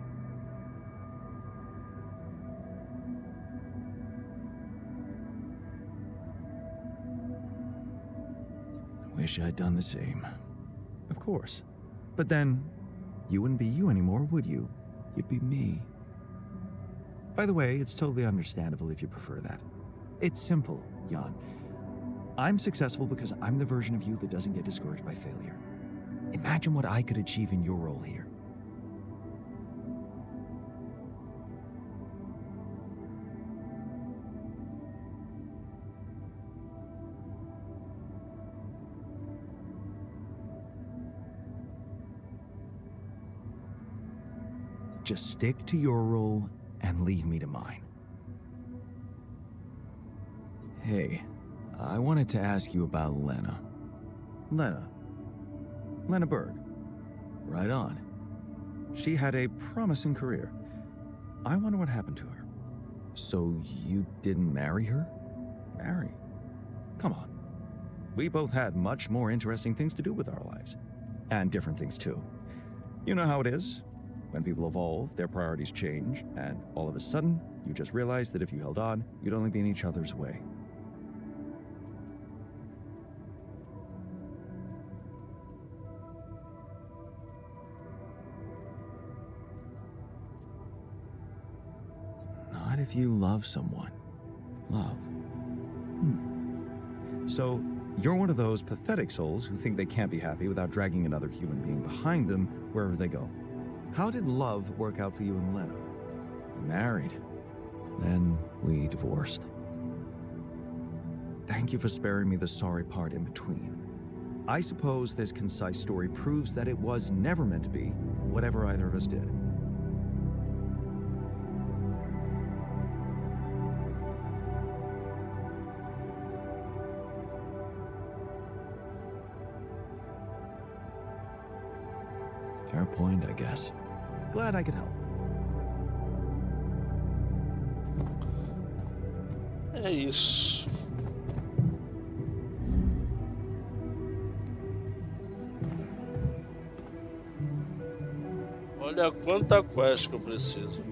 Wish I'd done the same. Of course. But then, you wouldn't be you anymore, would you? You'd be me. By the way, it's totally understandable if you prefer that. It's simple, Jan. I'm successful because I'm the version of you that doesn't get discouraged by failure. Imagine what I could achieve in your role here. Just stick to your role and leave me to mine. Hey, I wanted to ask you about Lena. Lena Berg. Right on. She had a promising career. I wonder what happened to her. So you didn't marry her? Marry? Come on. We both had much more interesting things to do with our lives. And different things too. You know how it is. When people evolve, their priorities change, and all of a sudden, you just realize that if you held on, you'd only be in each other's way. Not if you love someone. Love. So, you're one of those pathetic souls who think they can't be happy without dragging another human being behind them wherever they go. How did love work out for you and Lena? We married. Then we divorced. Thank you for sparing me the sorry part in between. I suppose this concise story proves that it was never meant to be, whatever either of us did. Fair point, I guess. Glad I could help. É isso. Olha quanta quest que eu preciso.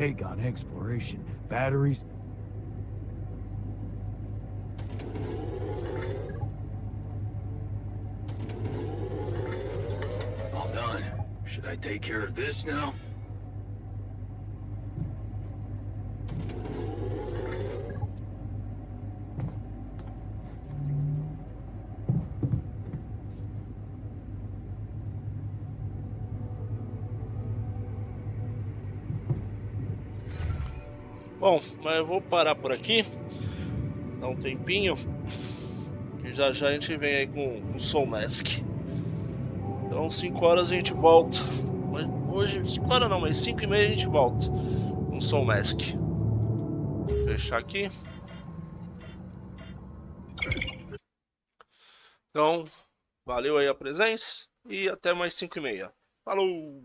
take on exploration? Batteries? All done. Should I take care of this now? Bom, mas eu vou parar por aqui, dar um tempinho, que já já a gente vem aí com o Soul Mask. Então 5 horas a gente volta, mas hoje, 5 horas não, mas 5 e meia a gente volta com o Soul Mask. Vou fechar aqui. Então, valeu aí a presença e até mais 5 e meia. Falou!